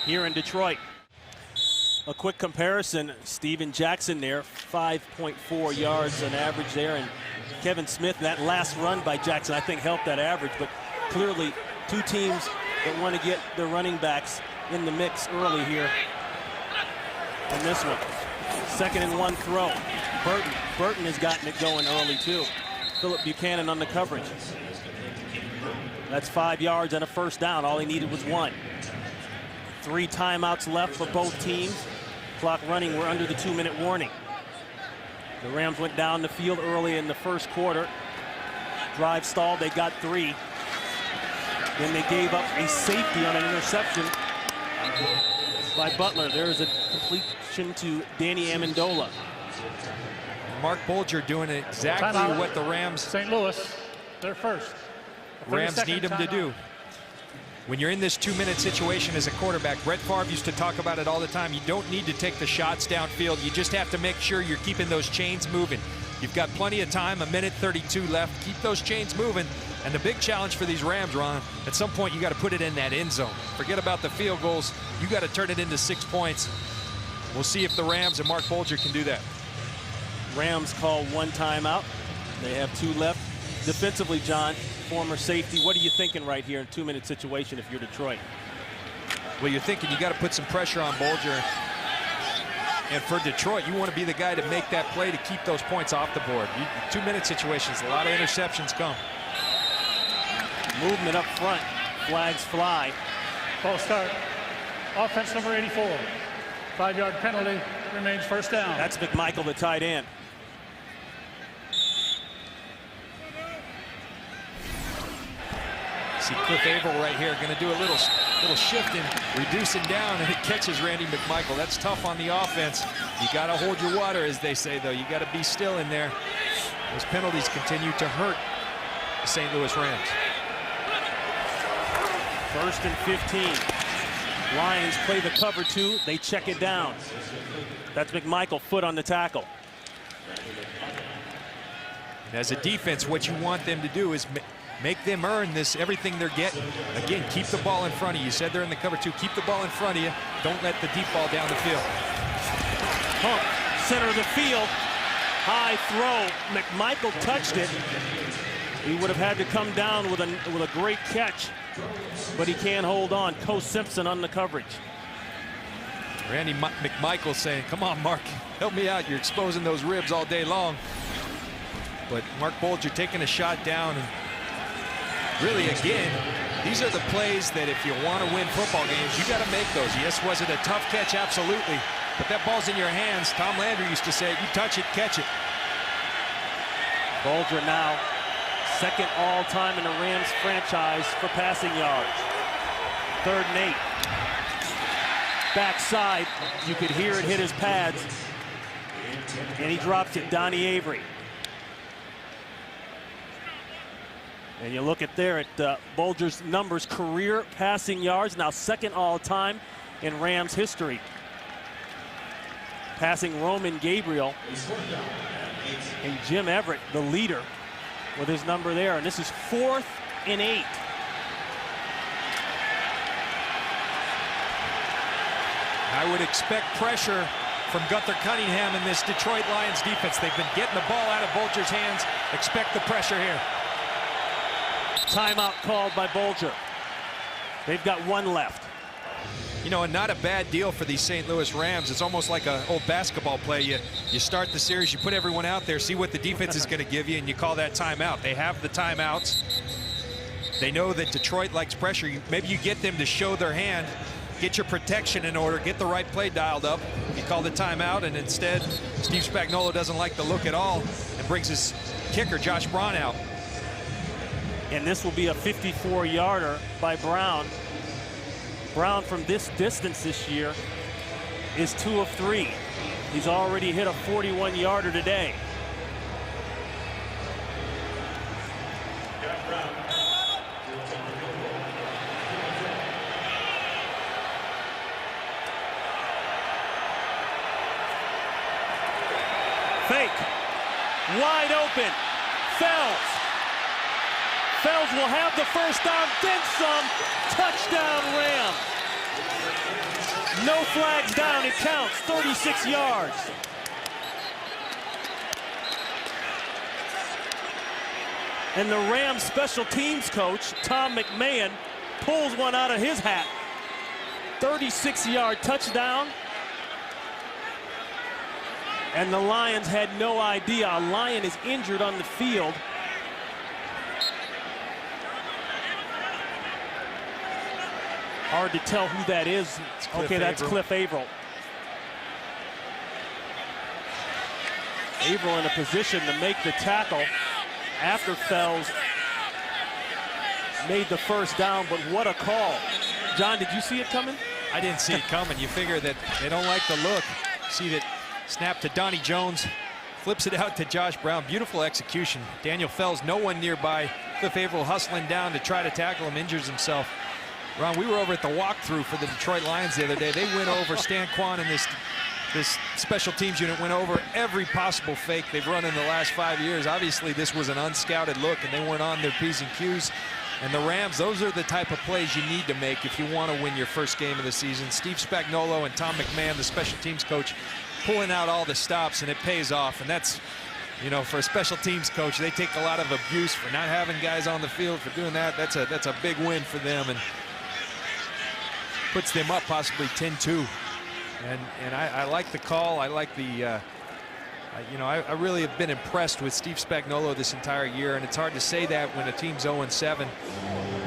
here in Detroit. A quick comparison, Steven Jackson there, 5.4 yards on average there, and Kevin Smith, that last run by Jackson, I think helped that average, but clearly two teams that want to get their running backs in the mix early here in this one. 2nd and 1 throw. Burton has gotten it going early too. Philip Buchanan on the coverage. That's 5 yards and a first down. All he needed was 1. 3 timeouts left for both teams. Clock running, we're under the 2-minute warning. The Rams went down the field early in the first quarter. Drive stalled, they got 3. Then they gave up a safety on an interception by Butler. There's a completion to Danny Amendola. Mark Bulger doing exactly what the Rams. St. Louis, they're first. Rams need him to do. When you're in this 2-minute situation as a quarterback, Brett Favre used to talk about it all the time. You don't need to take the shots downfield. You just have to make sure you're keeping those chains moving. You've got plenty of time, 1:32 left. Keep those chains moving. And the big challenge for these Rams, Ron, at some point you got to put it in that end zone. Forget about the field goals. You got to turn it into 6 points. We'll see if the Rams and Mark Bulger can do that. Rams call 1 timeout. They have 2 left. Defensively, John, former safety, what are you thinking right here in a 2-minute situation if you're Detroit? Well, you're thinking you got to put some pressure on Bulger. And for Detroit, you want to be the guy to make that play to keep those points off the board. 2-minute situations, a lot of interceptions come. Movement up front, flags fly. False start. Offense number 84. 5-yard penalty, remains first down. That's McMichael, the tight end. See Cliff Averill right here, going to do a little shifting, reducing down, and it catches Randy McMichael. That's tough on the offense. You got to hold your water, as they say, though. You got to be still in there. Those penalties continue to hurt the St. Louis Rams. 1st and 15. Lions play the cover 2. They check it down. That's McMichael, foot on the tackle. And as a defense, what you want them to do is make them earn this, everything they're getting. Again, keep the ball in front of you. You said they're in the cover 2. Keep the ball in front of you. Don't let the deep ball down the field. Pump, center of the field. High throw. McMichael touched it. He would have had to come down with a great catch, but he can't hold on. Co Simpson on the coverage. Randy McMichael saying, come on, Mark, help me out. You're exposing those ribs all day long. But Mark Bulger taking a shot down. And really, again, these are the plays that if you want to win football games, you got to make those. Yes, was it a tough catch? Absolutely. But that ball's in your hands. Tom Landry used to say, you touch it, catch it. Bulger now 2nd all-time in the Rams franchise for passing yards. 3rd and 8. Backside, you could hear it hit his pads. And he drops it, Donnie Avery. And you look at there at Bulger's numbers, career passing yards, now 2nd all-time in Rams history. Passing Roman Gabriel. And Jim Everett, the leader, with his number there. And this is 4th and 8. I would expect pressure from Gunther Cunningham in this Detroit Lions defense. They've been getting the ball out of Bulger's hands. Expect the pressure here. Timeout called by Bulger. They've got 1 left. You know, and not a bad deal for these St. Louis Rams. It's almost like an old basketball play. You start the series, you put everyone out there, see what the defense is going to give you, and you call that timeout. They have the timeouts. They know that Detroit likes pressure. Maybe you get them to show their hand, get your protection in order, get the right play dialed up. He called a timeout, and instead, Steve Spagnuolo doesn't like the look at all and brings his kicker, Josh Braun, out. And this will be a 54-yarder by Brown. Brown from this distance this year is 2 of 3. He's already hit a 41-yarder today. Fake. Wide open. Fells. Fells will have the first down, then some. Touchdown, Rams. No flags down, it counts. 36 yards. And the Rams special teams coach, Tom McMahon, pulls one out of his hat. 36-yard touchdown. And the Lions had no idea. A Lion is injured on the field. Hard to tell who that is. Okay, that's Cliff Averill. Averill in a position to make the tackle after Fells made the first down, but what a call. John, did you see it coming? I didn't see it coming. You figure that they don't like the look. See that snap to Donnie Jones, flips it out to Josh Brown. Beautiful execution. Daniel Fells, no one nearby. Cliff Averill hustling down to try to tackle him, injures himself. Ron, we were over at the walkthrough for the Detroit Lions the other day. They went over, Stan Kwan and this special teams unit went over every possible fake they've run in the last 5 years. Obviously, this was an unscouted look, and they weren't on their P's and Q's. And the Rams, those are the type of plays you need to make if you want to win your first game of the season. Steve Spagnuolo and Tom McMahon, the special teams coach, pulling out all the stops, and it pays off. And that's, you know, for a special teams coach, they take a lot of abuse for not having guys on the field for doing that. That's a big win for them, and puts them up possibly 10-2. And I like the call. I like the, you know, I really have been impressed with Steve Spagnuolo this entire year, and it's hard to say that when a team's 0-7.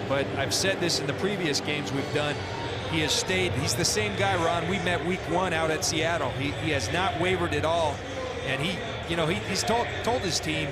But I've said this in the previous games we've done. He has stayed. He's the same guy, Ron. We met week 1 out at Seattle. He has not wavered at all, and he's told his team,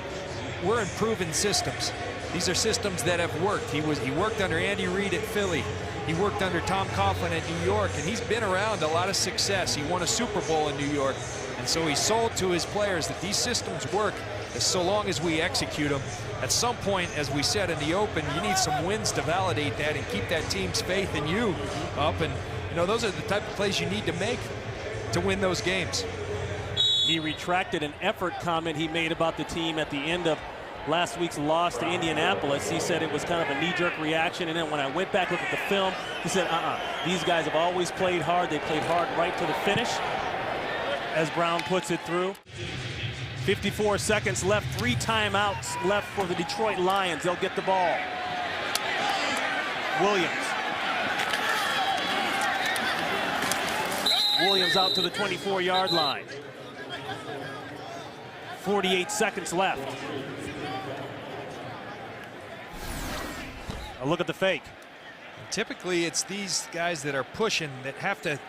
we're improving systems. These are systems that have worked. He worked under Andy Reid at Philly. He worked under Tom Coughlin at New York, and he's been around a lot of success. He won a Super Bowl in New York, and so he sold to his players that these systems work so long as we execute them. At some point, as we said in the open, you need some wins to validate that and keep that team's faith in you up. And, you know, those are the type of plays you need to make to win those games. He retracted an effort comment he made about the team at the end of last week's loss to Indianapolis. He said it was kind of a knee-jerk reaction, and then when I went back, looked at the film, he said, these guys have always played hard. They played hard right to the finish, as Brown puts it through. 54 seconds left, 3 timeouts left for the Detroit Lions. They'll get the ball. Williams out to the 24-yard line. 48 seconds left. A look at the fake. Typically, it's these guys that are pushing that have to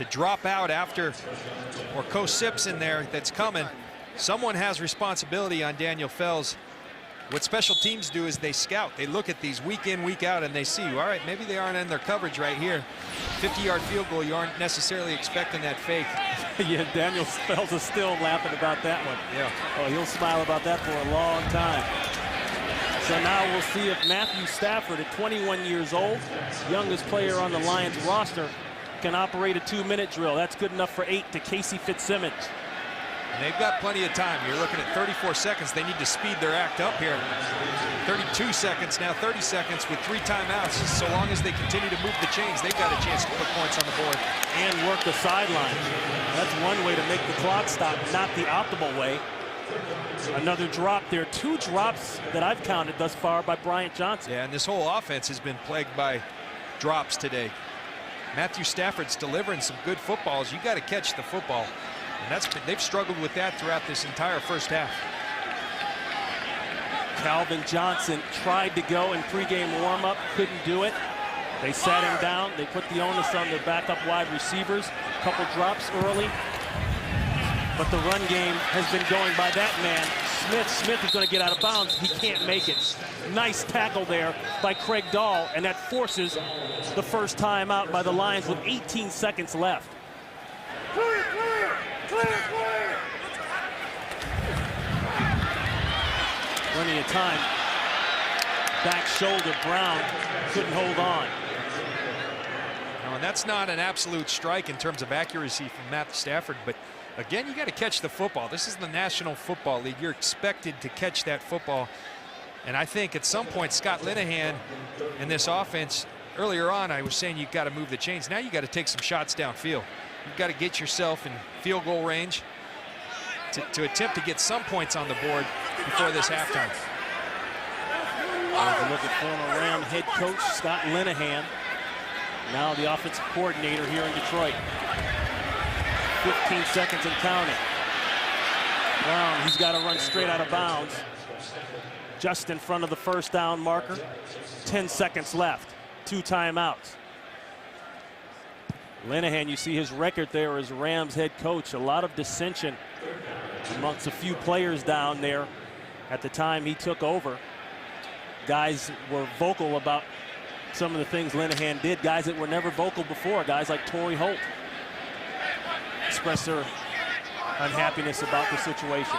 drop out after, or Coach Sips in there that's coming. Someone has responsibility on Daniel Fells. What special teams do is they scout. They look at these week in, week out, and they see, all right, maybe they aren't in their coverage right here. 50-yard field goal, you aren't necessarily expecting that fake. Yeah, Daniel Fells is still laughing about that one. Yeah. Oh, he'll smile about that for a long time. So now we'll see if Matthew Stafford, at 21 years old, youngest player on the Lions roster, can operate a 2-minute drill. That's good enough for 8 to Casey Fitzsimmons. And they've got plenty of time. You're looking at 34 seconds. They need to speed their act up here. 32 seconds, now 30 seconds with 3 timeouts. So long as they continue to move the chains, they've got a chance to put points on the board. And work the sideline. That's one way to make the clock stop, not the optimal way. Another drop there. 2 drops that I've counted thus far by Bryant Johnson. Yeah, and this whole offense has been plagued by drops today. Matthew Stafford's delivering some good footballs. You got to catch the football. And they've struggled with that throughout this entire first half. Calvin Johnson tried to go in pregame warm-up, couldn't do it. They sat him down. They put the onus on their backup wide receivers. A couple drops early. But the run game has been going by that man. Smith is going to get out of bounds. He can't make it. Nice tackle there by Craig Dahl, and that forces the first time out by the Lions with 18 seconds left. Plenty of time. Back shoulder, Brown couldn't hold on. No, and that's not an absolute strike in terms of accuracy from Matthew Stafford, but again, you got to catch the football. This is the National Football League. You're expected to catch that football. And I think at some point, Scott Linehan in this offense, earlier on, I was saying you've got to move the chains. Now you got to take some shots downfield. You've got to get yourself in field goal range to attempt to get some points on the board before this halftime. As a look at former Ram head coach Scott Linehan, now the offensive coordinator here in Detroit. 15 seconds and counting. Brown, he's got to run straight out of bounds. Just in front of the first down marker. 10 seconds left. 2 timeouts. Linehan, you see his record there as Rams head coach. A lot of dissension amongst a few players down there at the time he took over. Guys were vocal about some of the things Linehan did. Guys that were never vocal before. Guys like Torrey Holt expressed their unhappiness about the situation.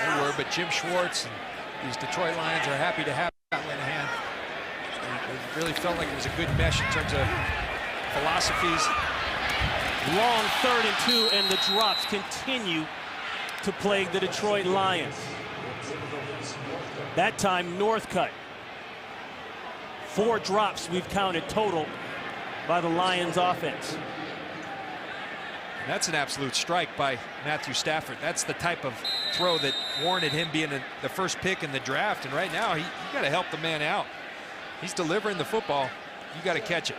They were, but Jim Schwartz and these Detroit Lions are happy to have Linehan. It really felt like it was a good mesh in terms of philosophies. Long 3rd and 2, and the drops continue to plague the Detroit Lions. That time, Northcutt. 4 drops we've counted total by the Lions offense. That's an absolute strike by Matthew Stafford. That's the type of throw that warranted him being the first pick in the draft. And right now, you got to help the man out. He's delivering the football. You got to catch it.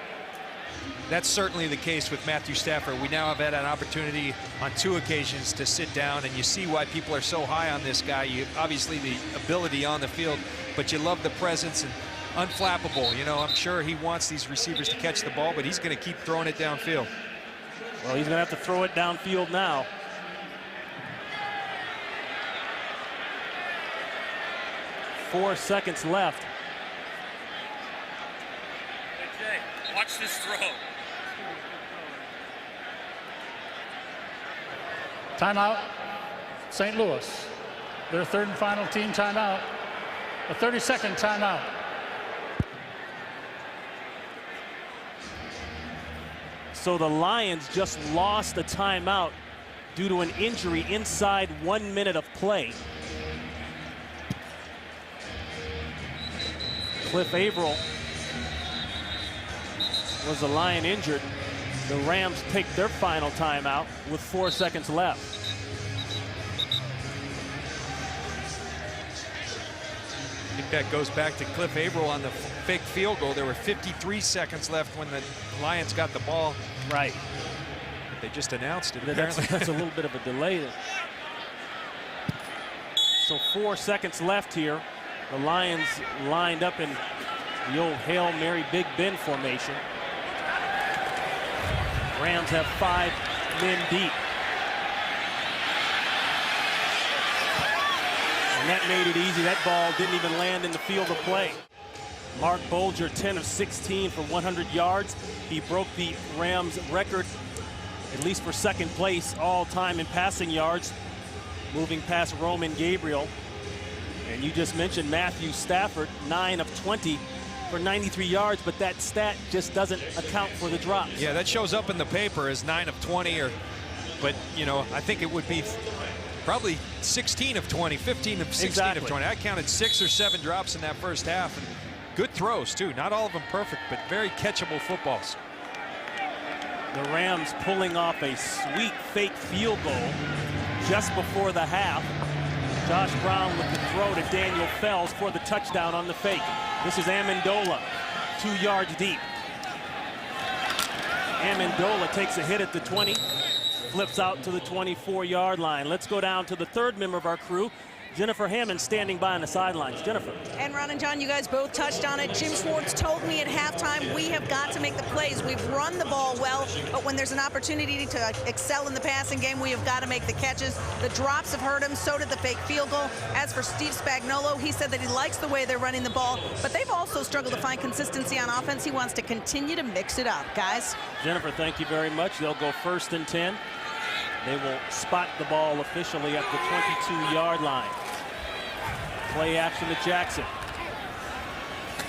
That's certainly the case with Matthew Stafford. We now have had an opportunity on 2 occasions to sit down, and you see why people are so high on this guy. Obviously the ability on the field, but you love the presence and unflappable. You know, I'm sure he wants these receivers to catch the ball, but he's going to keep throwing it downfield. Well, he's going to have to throw it downfield now. Four seconds left. Okay, watch this throw. Timeout, St. Louis. Their 3rd and final team timeout. A 30-second timeout. So the Lions just lost a timeout due to an injury inside 1 minute of play. Cliff Averill was the Lion injured. The Rams take their final timeout with 4 seconds left. I think that goes back to Cliff Averill on the fake field goal. There were 53 seconds left when the Lions got the ball. Right. They just announced it. That's a little bit of a delay. So 4 seconds left here. The Lions lined up in the old Hail Mary Big Ben formation. Rams have 5 men deep. And that made it easy. That ball didn't even land in the field of play. Mark Bulger, 10 of 16 for 100 yards. He broke the Rams record, at least for 2nd place all time in passing yards, moving past Roman Gabriel. And you just mentioned Matthew Stafford, 9 of 20 for 93 yards, but that stat just doesn't account for the drops. Yeah, that shows up in the paper as 9 of 20, but you know, I think it would be probably 16 of 20, 15 of 16 exactly. of 20. I counted 6 or 7 drops in that first half. And good throws, too. Not all of them perfect, but very catchable footballs. The Rams pulling off a sweet fake field goal just before the half. Josh Brown with the throw to Daniel Fells for the touchdown on the fake. This is Amendola, 2 yards deep. Amendola takes a hit at the 20, flips out to the 24-yard line. Let's go down to the 3rd member of our crew, Jennifer Hammond standing by on the sidelines. Jennifer. And Ron and John, you guys both touched on it. Jim Schwartz told me at halftime, we have got to make the plays. We've run the ball well, but when there's an opportunity to excel in the passing game, we have got to make the catches. The drops have hurt him, so did the fake field goal. As for Steve Spagnuolo, he said that he likes the way they're running the ball, but they've also struggled to find consistency on offense. He wants to continue to mix it up. Guys? Jennifer, thank you very much. They'll go 1st and 10. They will spot the ball officially at the 22-yard line. Play action to Jackson.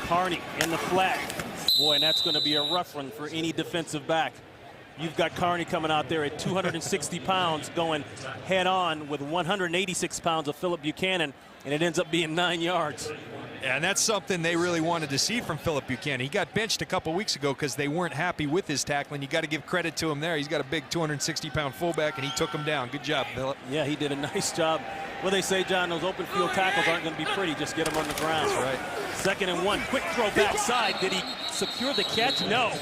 Carney in the flat. Boy, and that's going to be a rough one for any defensive back. You've got Carney coming out there at 260 pounds going head on with 186 pounds of Phillip Buchanan, and it ends up being 9 yards. And that's something they really wanted to see from Phillip Buchanan. He got benched a couple weeks ago because they weren't happy with his tackling. You got to give credit to him there. He's got a big 260-pound fullback, and he took him down. Good job, Phillip. Yeah, he did a nice job. Well, they say, John, those open field tackles aren't going to be pretty. Just get them on the ground. That's right. 2nd and 1. Quick throw backside. Did he secure the catch? No.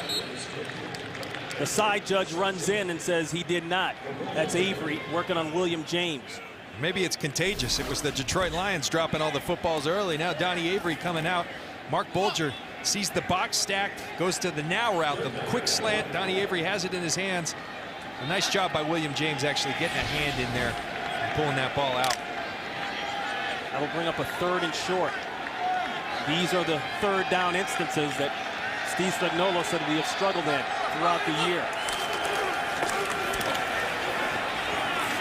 The side judge runs in and says he did not. That's Avery working on William James. Maybe it's contagious. It was the Detroit Lions dropping all the footballs early. Now Donnie Avery coming out. Mark Bulger sees the box stacked, goes to the now route, the quick slant. Donnie Avery has it in his hands. A nice job by William James actually getting a hand in there and pulling that ball out. That'll bring up a 3rd and short. These are the 3rd down instances that Steve Spagnuolo said we have struggled in throughout the year.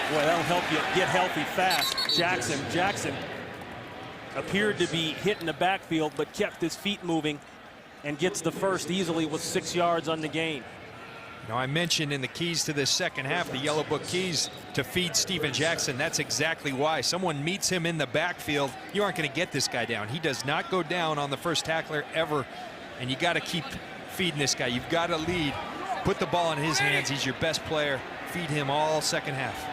Boy, that'll help you get healthy fast. Jackson appeared to be hit in the backfield, but kept his feet moving and gets the first easily with 6 yards on the gain. Now, I mentioned in the keys to this second half, the Yellow Book keys to feed Steven Jackson. That's exactly why. Someone meets him in the backfield, you aren't going to get this guy down. He does not go down on the first tackler ever, and you got to keep feeding this guy. You've got to lead. Put the ball in his hands. He's your best player. Feed him all second half.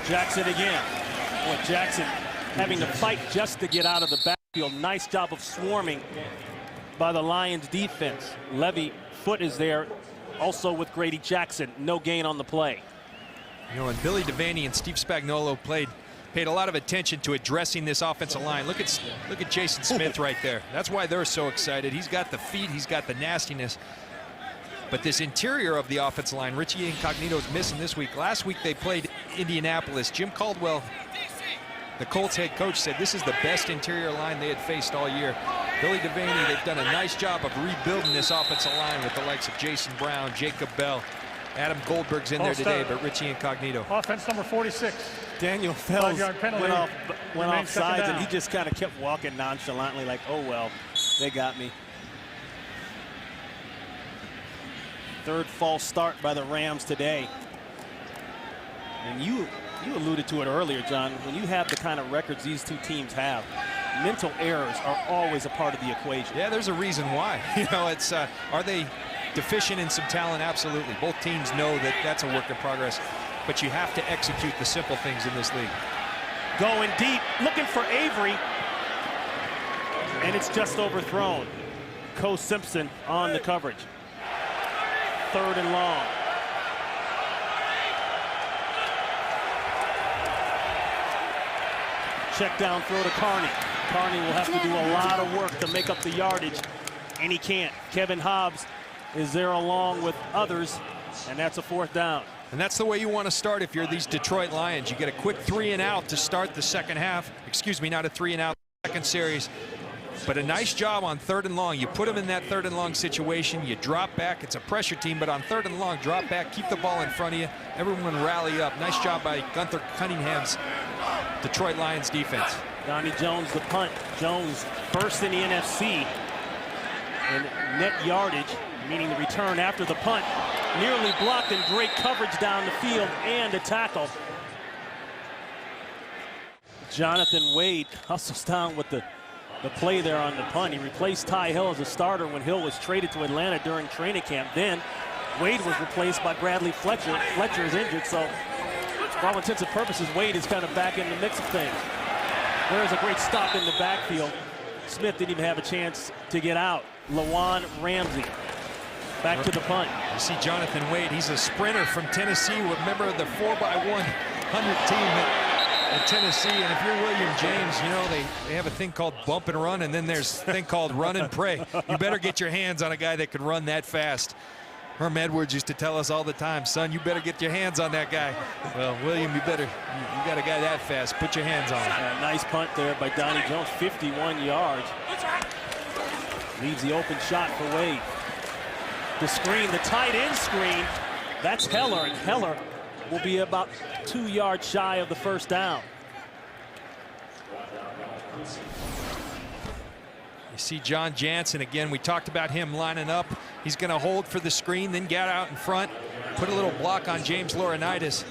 Jackson again. Boy, Jackson having to fight just to get out of the backfield. Nice job of swarming by the Lions defense. Levy Foot is there also with Grady Jackson. No gain on the play. You know, and Billy Devaney and Steve Spagnuolo paid a lot of attention to addressing this offensive line. Look at Jason Smith right there. That's why they're so excited. He's got the feet, he's got the nastiness. But this interior of the offensive line, Richie Incognito's missing this week. Last week they played Indianapolis. Jim Caldwell, the Colts head coach, said this is the best interior line they had faced all year. Billy Devaney, they've done a nice job of rebuilding this offensive line with the likes of Jason Brown, Jacob Bell. Adam Goldberg's in there today, but Richie Incognito. Offense number 46. Daniel Fells went off sides, and he down. just kind of kept walking nonchalantly like, oh, well, they got me. 3rd false start by the Rams today. And you alluded to it earlier, John. When you have the kind of records these two teams have, mental errors are always a part of the equation. Yeah, there's a reason why. You know, it's are they deficient in some talent? Absolutely. Both teams know that that's a work in progress, but you have to execute the simple things in this league. Going deep, looking for Avery, and it's just overthrown. Co Simpson on the coverage. 3rd and long. Check down throw to Carney. Carney will have to do a lot of work to make up the yardage, and he can't. Kevin Hobbs is there along with others, and that's a 4th down. And that's the way you want to start if you're these Detroit Lions. You get a quick 3 and out to start the second half. Excuse me, not a 3 and out second series. But a nice job on 3rd and long. You put them in that 3rd and long situation. You drop back. It's a pressure team, but on 3rd and long, drop back, keep the ball in front of you. Everyone rally up. Nice job by Gunther Cunningham's Detroit Lions defense. Donnie Jones, the punt. Jones first in the NFC in net yardage, meaning the return after the punt. Nearly blocked, and great coverage down the field and a tackle. Jonathan Wade hustles down with the play there on the punt. He replaced Ty Hill as a starter when Hill was traded to Atlanta during training camp. Then Wade was replaced by Bradley Fletcher. Fletcher is injured, so for all intents and purposes, Wade is kind of back in the mix of things. There's a great stop in the backfield. Smith didn't even have a chance to get out. Lawan Ramsey Back to the punt. You see Jonathan Wade, he's a sprinter from Tennessee, a member of the 4x100 team at Tennessee. And if you're William James, you know, they have a thing called bump and run, and then there's a thing called run and pray. You better get your hands on a guy that could run that fast. Herm Edwards used to tell us all the time, son, you better get your hands on that guy. Well, William, you got a guy that fast. Put your hands on him. Nice punt there by Donnie Jones, 51 yards. Leaves the open shot for Wade. The screen, the tight end screen, that's Heller, and Heller will be about 2 yards shy of the first down. You see John Jansen again. We talked about him lining up. He's going to hold for the screen, then get out in front, put a little block on James Laurinaitis.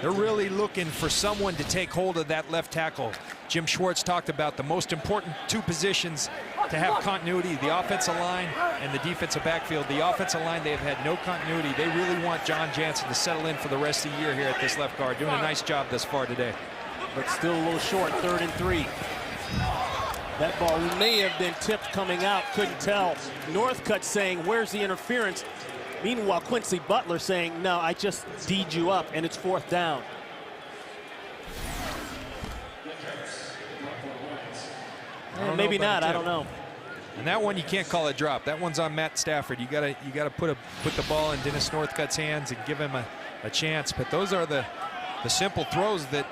They're really looking for someone to take hold of that left tackle. Jim Schwartz talked about the most important two positions to have continuity, the offensive line and the defensive backfield. The offensive line, they have had no continuity. They really want John Jansen to settle in for the rest of the year here at this left guard. Doing a nice job thus far today. But still a little short, 3rd and 3. That ball may have been tipped coming out, couldn't tell. Northcutt saying, where's the interference? Meanwhile, Quincy Butler saying, no, I just D'd you up, and it's 4th down. Maybe not, I don't know. And that one you can't call a drop. That one's on Matt Stafford. You gotta put the ball in Dennis Northcutt's hands and give him a chance. But those are the simple throws that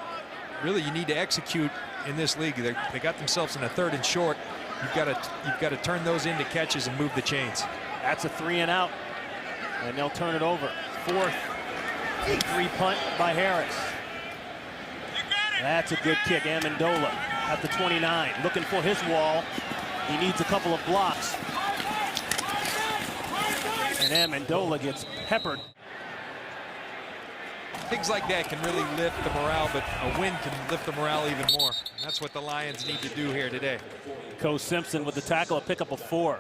really you need to execute in this league. They got themselves in a 3rd and short. You've got to turn those into catches and move the chains. That's a 3 and out, and they'll turn it over. 4th and 3 punt by Harris. That's a good kick. Amendola at the 29, looking for his wall. He needs a couple of blocks. And Amendola gets peppered. Things like that can really lift the morale, but a win can lift the morale even more. And that's what the Lions need to do here today. Co Simpson with the tackle, a pickup of 4.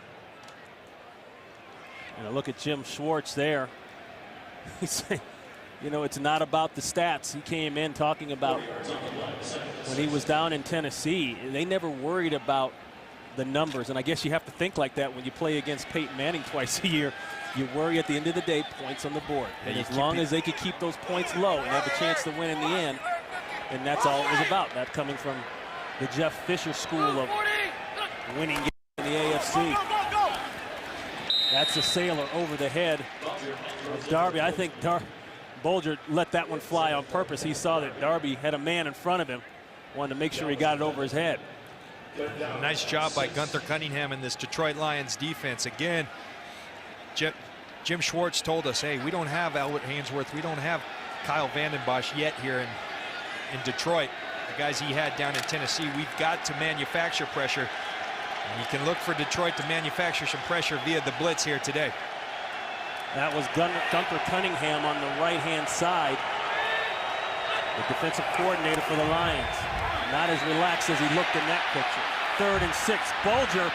And a look at Jim Schwartz there. He's saying, you know, it's not about the stats. He came in talking about when he was down in Tennessee, they never worried about the numbers. And I guess you have to think like that when you play against Peyton Manning twice a year. You worry at the end of the day, points on the board. And as long as they could keep those points low and have a chance to win in the end, and that's all it was about. That coming from the Jeff Fisher school of winning games in the AFC. That's a sailor over the head of Darby. I think Bulger let that one fly on purpose. He saw that Darby had a man in front of him. Wanted to make sure he got it over his head. Nice job by Gunther Cunningham in this Detroit Lions defense. Again, Jim Schwartz told us, hey, we don't have Elwood Hainsworth. We don't have Kyle Vanden Bosch yet here in Detroit. The guys he had down in Tennessee. We've got to manufacture pressure. And you can look for Detroit to manufacture some pressure via the blitz here today. That was Gunther Cunningham on the right-hand side, the defensive coordinator for the Lions. Not as relaxed as he looked in that picture. 3rd and 6. Bulger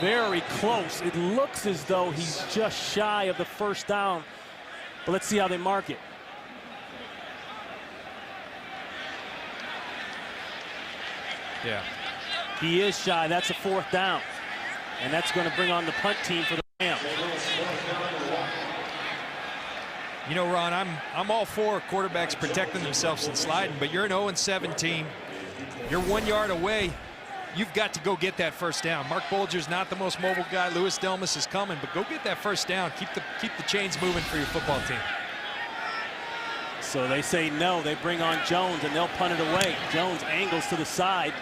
very close. It looks as though he's just shy of the first down. But let's see how they mark it. Yeah. He is shy. That's a 4th down. And that's going to bring on the punt team for the Rams. You know, Ron, I'm all for quarterbacks protecting themselves and sliding, but you're an 0-7 team. You're 1 yard away. You've got to go get that first down. Mark Bulger's not the most mobile guy. Louis Delmas is coming, but go get that first down. Keep the chains moving for your football team. So they say no. They bring on Jones, and they'll punt it away. Jones angles to the side.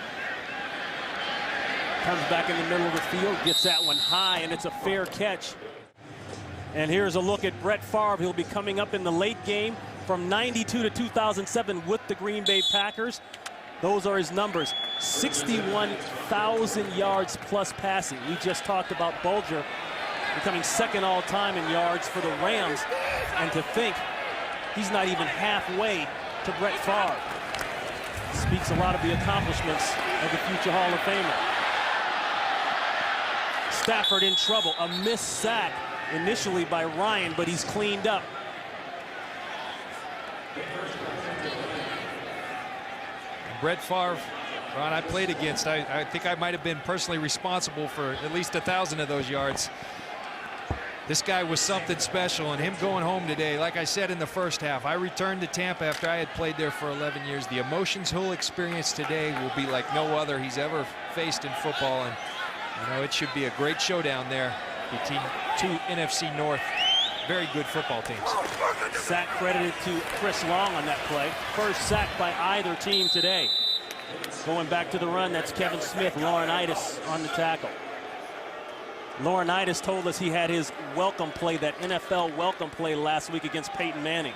Comes back in the middle of the field, gets that one high, and it's a fair catch. And here's a look at Brett Favre. He'll be coming up in the late game from 92 to 2007 with the Green Bay Packers. Those are his numbers. 61,000 yards plus passing. We just talked about Bulger becoming 2nd all-time in yards for the Rams. And to think he's not even halfway to Brett Favre speaks a lot of the accomplishments of the future Hall of Famer. Stafford in trouble. A missed sack initially by Ryan, but he's cleaned up. Brett Favre, Ron, I played against. I think I might have been personally responsible for at least 1,000 of those yards. This guy was something special, and him going home today, like I said in the first half, I returned to Tampa after I had played there for 11 years. The emotions he'll experience today will be like no other he's ever faced in football, and you know, it should be a great showdown there between two NFC North very good football teams. Sack credited to Chris Long on that play. First sack by either team today. Going back to the run, that's Kevin Smith. Laurinaitis on the tackle. Laurinaitis told us he had his welcome play, that NFL welcome play last week against Peyton Manning.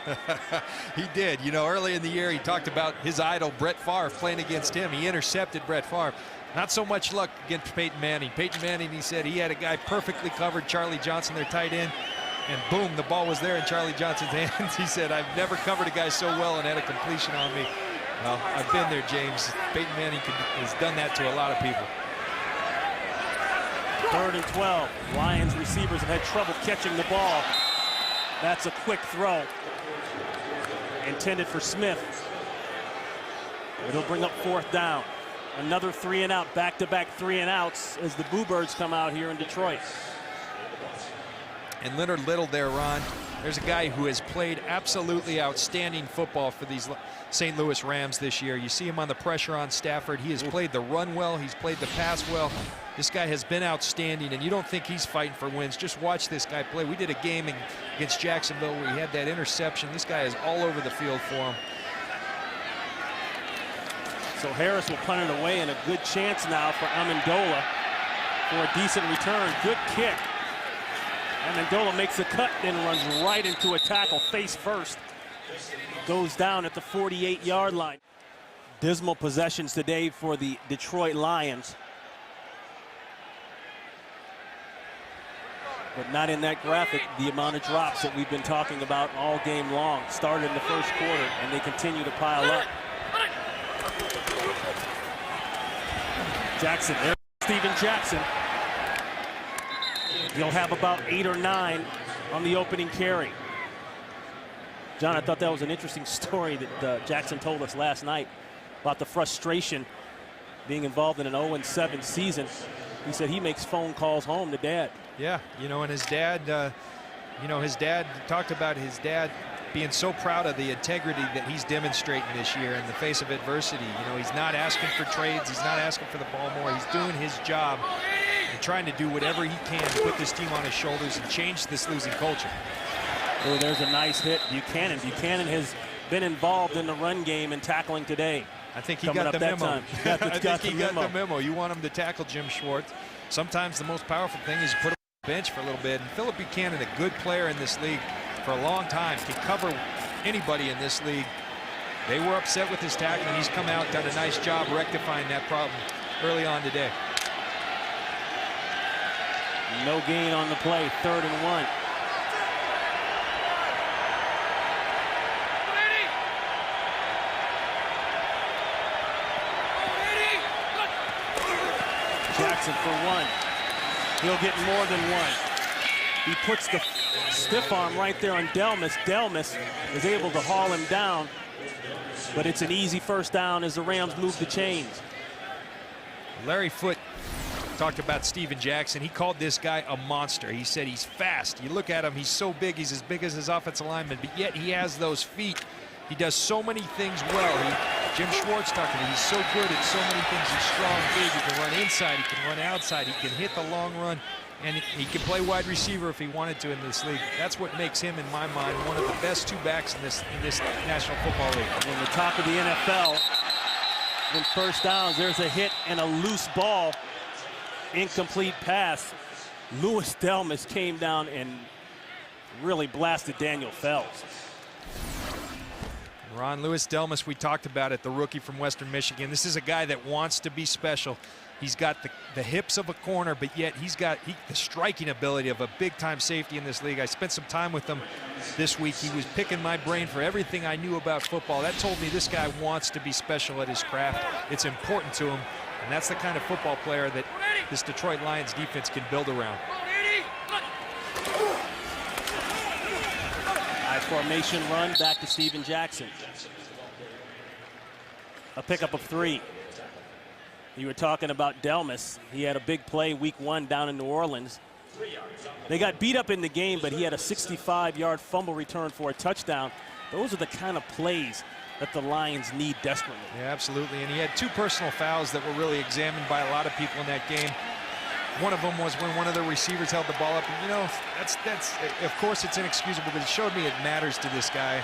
He did. You know, early in the year, he talked about his idol, Brett Favre, playing against him. He intercepted Brett Favre. Not so much luck against Peyton Manning. Peyton Manning, he said, he had a guy perfectly covered, Charlie Johnson, their tight end, and boom, the ball was there in Charlie Johnson's hands. He said, I've never covered a guy so well and had a completion on me. Well, I've been there, James. Peyton Manning has done that to a lot of people. 3rd and 12. Lions receivers have had trouble catching the ball. That's a quick throw. Intended for Smith. It'll bring up 4th down. Another 3 and out, back-to-back 3 and outs as the Boo Birds come out here in Detroit. And Leonard Little there, Ron. There's a guy who has played absolutely outstanding football for these St. Louis Rams this year. You see him on the pressure on Stafford. He has played the run well. He's played the pass well. This guy has been outstanding, and you don't think he's fighting for wins. Just watch this guy play. We did a game against Jacksonville where he had that interception. This guy is all over the field for him. So Harris will punt it away, and a good chance now for Amendola for a decent return. Good kick. Amendola makes a cut, then runs right into a tackle face first. Goes down at the 48-yard line. Dismal possessions today for the Detroit Lions. But not in that graphic, the amount of drops that we've been talking about all game long. Started in the first quarter, and they continue to pile up. Jackson, there, Steven Jackson. He'll have about 8 or 9 on the opening carry. John, I thought that was an interesting story that Jackson told us last night about the frustration being involved in an 0-7 season. He said he makes phone calls home to Dad. Yeah, you know, and his dad, his dad talked about his dad being so proud of the integrity that he's demonstrating this year in the face of adversity. You know, he's not asking for trades. He's not asking for the ball more. He's doing his job and trying to do whatever he can to put this team on his shoulders and change this losing culture. Oh, there's a nice hit. Buchanan. Buchanan has been involved in the run game and tackling today. I think he got the memo. I think he got the memo. You want him to tackle Jim Schwartz. Sometimes the most powerful thing is you put him on the bench for a little bit. And Philip Buchanan, a good player in this league for a long time, can cover anybody in this league. They were upset with his tackle, and he's come out, done a nice job rectifying that problem early on today. No gain on the play, 3rd and 1. Jackson for 1. He'll get more than 1. He puts the stiff arm right there on Delmas. Delmas is able to haul him down, but it's an easy first down as the Rams move the chains. Larry Foote talked about Steven Jackson. He called this guy a monster. He said he's fast. You look at him, he's so big. He's as big as his offensive lineman, but yet he has those feet. He does so many things well. Jim Schwartz talking to, he's so good at so many things. He's strong, big. He can run inside. He can run outside. He can hit the long run. And he can play wide receiver if he wanted to in this league. That's what makes him, in my mind, one of the best 2 backs in this National Football League. In the top of the NFL, in first downs, there's a hit and a loose ball. Incomplete pass. Louis Delmas came down and really blasted Daniel Fells. Ron, Louis Delmas, we talked about it, the rookie from Western Michigan. This is a guy that wants to be special. He's got the hips of a corner, but yet he's got the striking ability of a big-time safety in this league. I spent some time with him this week. He was picking my brain for everything I knew about football. That told me this guy wants to be special at his craft. It's important to him, and that's the kind of football player that this Detroit Lions defense can build around. High formation run back to Steven Jackson. A pickup of 3. You were talking about Delmas. He had a big play week 1 down in New Orleans. They got beat up in the game, but he had a 65-yard fumble return for a touchdown. Those are the kind of plays that the Lions need desperately. Yeah, absolutely. And he had 2 personal fouls that were really examined by a lot of people in that game. One of them was when one of the receivers held the ball up. And, you know, that's of course it's inexcusable, but it showed me it matters to this guy.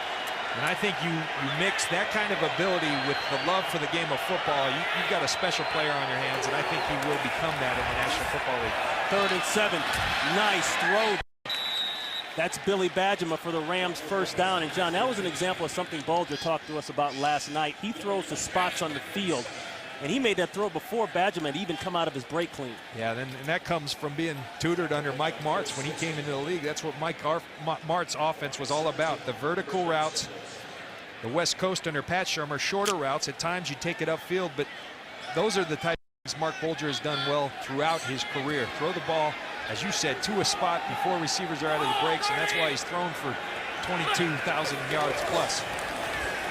And I think you mix that kind of ability with the love for the game of football. You've got a special player on your hands, and I think he will become that in the National Football League. 3rd and 7. Nice throw. That's Billy Badgema for the Rams' first down. And, John, that was an example of something Bulger talked to us about last night. He throws the spots on the field, and he made that throw before Badgema had even come out of his break clean. Yeah, and that comes from being tutored under Mike Martz when he came into the league. That's what Mike Martz's offense was all about, the vertical routes. The West Coast under Pat Shurmur, shorter routes. At times you take it upfield, but those are the type of things Mark Bulger has done well throughout his career. Throw the ball, as you said, to a spot before receivers are out of the breaks, and that's why he's thrown for 22,000 yards plus.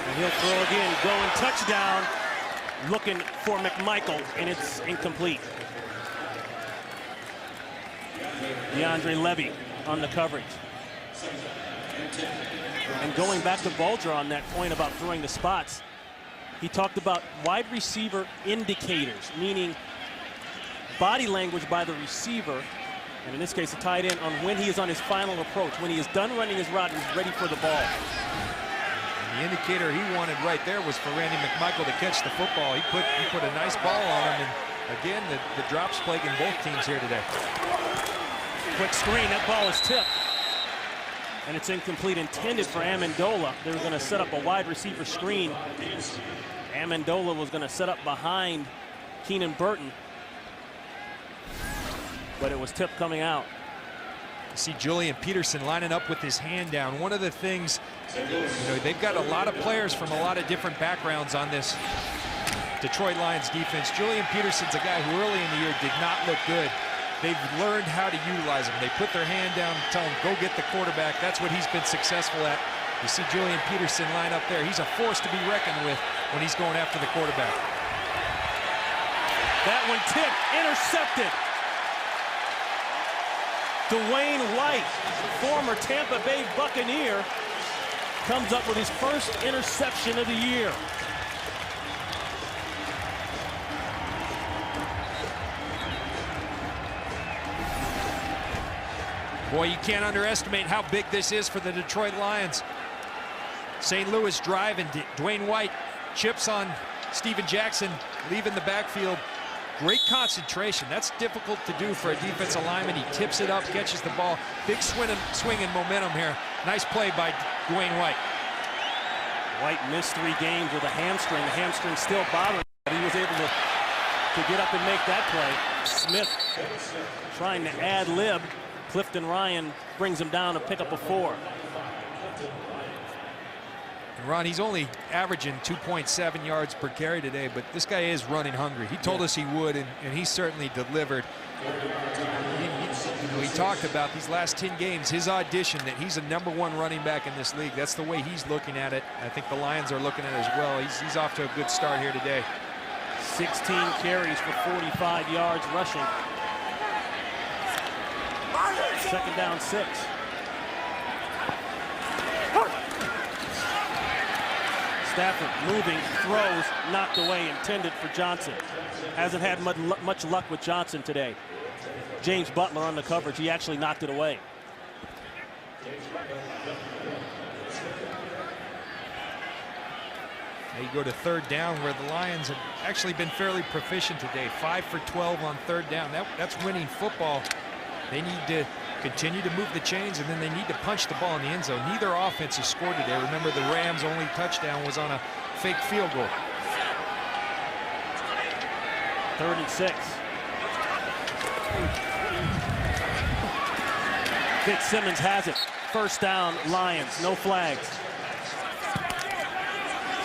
And he'll throw again, going touchdown, looking for McMichael, and it's incomplete. DeAndre Levy on the coverage. And going back to Bulger on that point about throwing the spots, he talked about wide receiver indicators, meaning body language by the receiver, and in this case a tight end, on when he is on his final approach, when he is done running his route and he's ready for the ball. And the indicator he wanted right there was for Randy McMichael to catch the football. He put a nice ball on him, and again the drops plaguing both teams here today. Quick screen, that ball is tipped. And it's incomplete, intended for Amendola. They were going to set up a wide receiver screen. Amendola was going to set up behind Keenan Burton, but it was tipped coming out. You see Julian Peterson lining up with his hand down. One of the things, they've got a lot of players from a lot of different backgrounds on this Detroit Lions defense. Julian Peterson's a guy who early in the year did not look good. They've learned how to utilize him. They put their hand down and tell him, go get the quarterback. That's what he's been successful at. You see Julian Peterson line up there. He's a force to be reckoned with when he's going after the quarterback. That one tipped, intercepted. Dwayne White, former Tampa Bay Buccaneer, comes up with his first interception of the year. Boy, you can't underestimate how big this is for the Detroit Lions. St. Louis driving, Dwayne White chips on Steven Jackson, leaving the backfield. Great concentration. That's difficult to do for a defensive lineman. He tips it up, catches the ball. Big swing and momentum here. Nice play by Dwayne White. White missed 3 games with a hamstring. The hamstring still bothering him, but he was able to get up and make that play. Smith trying to ad-lib. Clifton Ryan brings him down to pick up a 4. And Ron, he's only averaging 2.7 yards per carry today, but this guy is running hungry. He told us he would, and he certainly delivered. He talked about these last 10 games, his audition that he's a #1 running back in this league. That's the way he's looking at it. I think the Lions are looking at it as well. He's off to a good start here today. 16 carries for 45 yards rushing. 2nd down 6. Stafford moving, throws, knocked away, intended for Johnson. Hasn't had much luck with Johnson today. James Butler on the coverage. He actually knocked it away. Now you go to 3rd down, where the Lions have actually been fairly proficient today. 5 for 12 on 3rd down. That's winning football. They need to continue to move the chains, and then they need to punch the ball in the end zone. Neither offense has scored today. Remember, the Rams' only touchdown was on a fake field goal. 3rd and 6. Fitzsimmons has it. 1st down, Lions, no flags.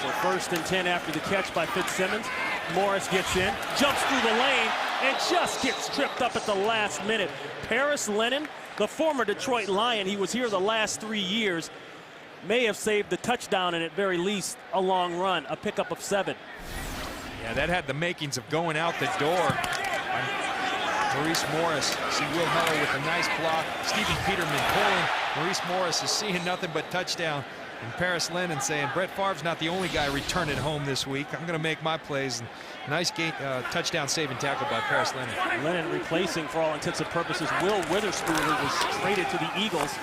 So 1st and 10 after the catch by Fitzsimmons. Morris gets in, jumps through the lane, and just gets tripped up at the last minute. Paris Lennon, the former Detroit Lion, he was here the last 3 years, may have saved the touchdown and at very least a long run, a pickup of 7. Yeah, that had the makings of going out the door. Maurice Morris. See Will Heller with a nice block. Stephen Peterman pulling. Maurice Morris is seeing nothing but touchdown. And Paris Lennon saying, Brett Favre's not the only guy returning home this week. I'm going to make my plays. And nice touchdown saving tackle by Paris Lennon. Lennon replacing, for all intents and purposes, Will Witherspoon, who was traded to the Eagles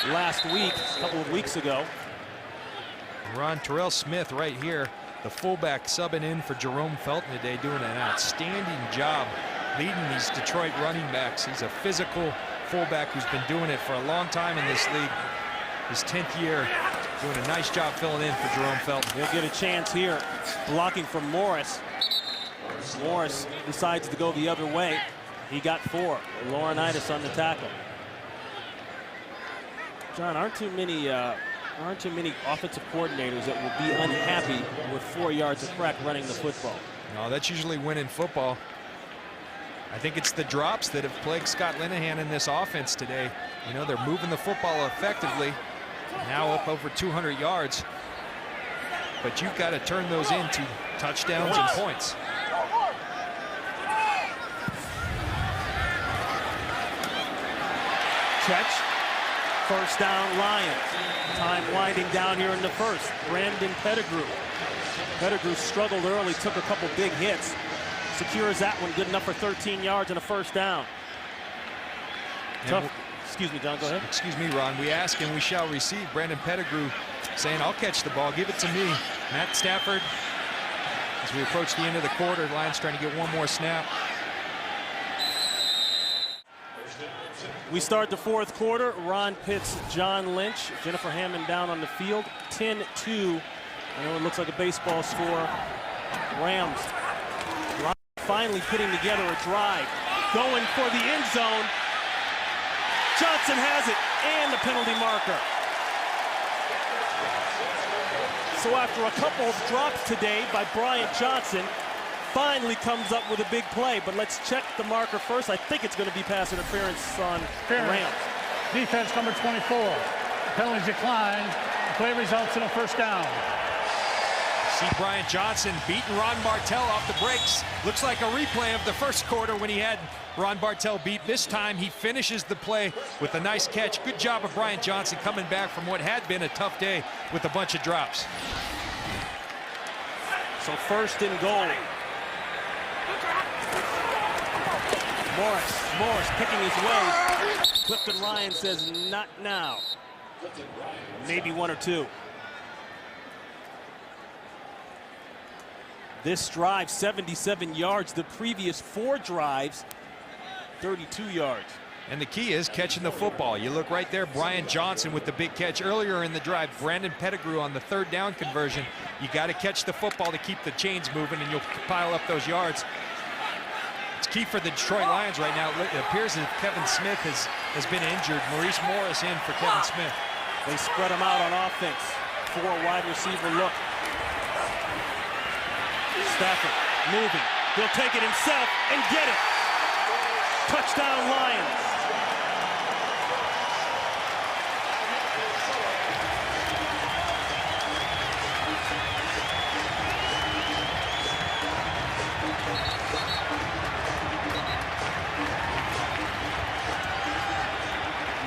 last week, a couple of weeks ago. Ron Terrell Smith right here, the fullback subbing in for Jerome Felton today, doing an outstanding job leading these Detroit running backs. He's a physical fullback who's been doing it for a long time in this league. His 10th year, doing a nice job filling in for Jerome Felton. He'll get a chance here, blocking from Morris. Morris decides to go the other way. He got 4. Laurinaitis on the tackle. John, aren't too many offensive coordinators that will be unhappy with 4 yards of crack running the football. No, that's usually winning football. I think it's the drops that have plagued Scott Linehan in this offense today. You know, they're moving the football effectively. Now up over 200 yards. But you've got to turn those into touchdowns and points. Catch. First down, Lions. Time winding down here in the first. Brandon Pettigrew. Pettigrew struggled early, took a couple big hits. Secures that one, good enough for 13 yards and a first down. Tough. Excuse me, John, go ahead. Excuse me, Ron. We ask and we shall receive. Brandon Pettigrew saying, I'll catch the ball, give it to me. Matt Stafford, as we approach the end of the quarter, Lions trying to get one more snap. We start the fourth quarter. Ron Pitts, John Lynch, Jennifer Hammond down on the field. 10-2. I know it looks like a baseball score. Rams finally putting together a drive. Going for the end zone. Johnson has it, and the penalty marker. So after a couple of drops today by Bryant Johnson, finally comes up with a big play. But let's check the marker first. I think it's going to be pass interference on the Rams. Defense number 24. Penalty declined. The play results in a first down. See Bryant Johnson beating Ron Bartell off the brakes. Looks like a replay of the first quarter when he had Ron Bartell beat. This time he finishes the play with a nice catch. Good job of Bryant Johnson coming back from what had been a tough day with a bunch of drops. So first and goal. Morris picking his way. Clifton Ryan says not now. Maybe 1 or 2. This drive, 77 yards. The previous 4 drives, 32 yards. And the key is catching the football. You look right there, Bryant Johnson with the big catch earlier in the drive. Brandon Pettigrew on the 3rd down conversion. You got to catch the football to keep the chains moving, and you'll pile up those yards. It's key for the Detroit Lions right now. It appears as if Kevin Smith has been injured. Maurice Morris in for Kevin Smith. They spread him out on offense. 4 wide receiver look. Stafford moving. He'll take it himself and get it. Touchdown Lions.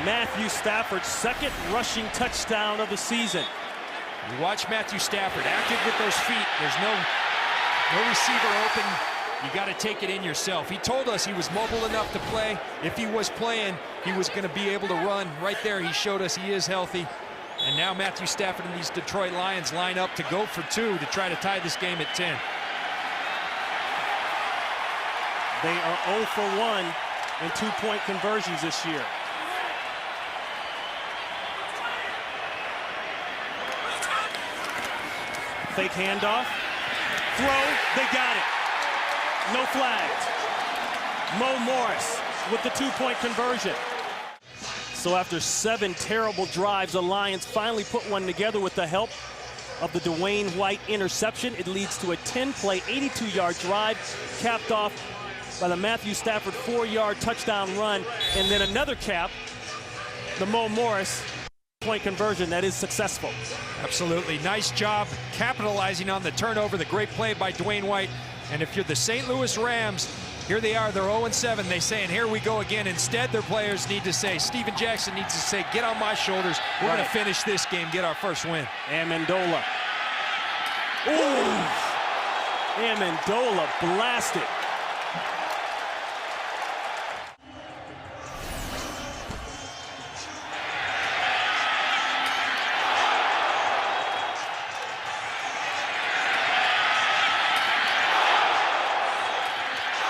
Matthew Stafford's 2nd rushing touchdown of the season. You watch Matthew Stafford active with those feet. There's no receiver open. You got to take it in yourself. He told us he was mobile enough to play. If he was playing, he was going to be able to run. Right there, he showed us he is healthy. And now Matthew Stafford and these Detroit Lions line up to go for 2 to try to tie this game at 10. They are 0 for 1 in 2-point conversions this year. Fake handoff. Throw, they got it. No flags. Mo Morris with the 2-point conversion. So after 7 terrible drives, the Lions finally put one together with the help of the Dwayne White interception. It leads to a 10-play, 82-yard drive, capped off by the Matthew Stafford 4-yard touchdown run, and then another cap, the Mo Morris point conversion that is successful. Absolutely. Nice job capitalizing on the turnover. The great play by Dwayne White. And if you're the St. Louis Rams, Here they are, they're 0-7. They saying, here we go again. Instead, their players need to say, Steven Jackson needs to say, get on my shoulders. We're going to finish this game, get our first win. Amendola. Ooh! Amendola blasted.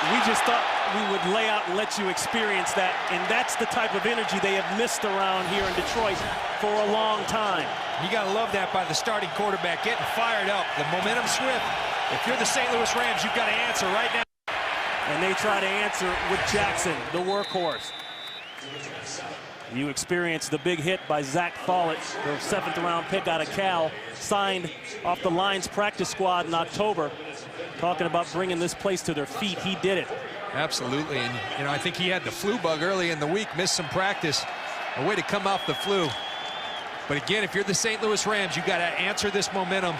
We just thought we would lay out and let you experience that, and that's the type of energy they have missed around here in Detroit for a long time. You got to love that by the starting quarterback, getting fired up. The momentum swift. If you're the St. Louis Rams, you've got to answer right now. And they try to answer with Jackson, the workhorse. You experienced the big hit by Zach Follett, the 7th-round pick out of Cal, signed off the Lions practice squad in October. Talking about bringing this place to their feet, he did it. Absolutely, and you know, I think he had the flu bug early in the week, missed some practice. A way to come off the flu. But again, if you're the St. Louis Rams, you got to answer this momentum.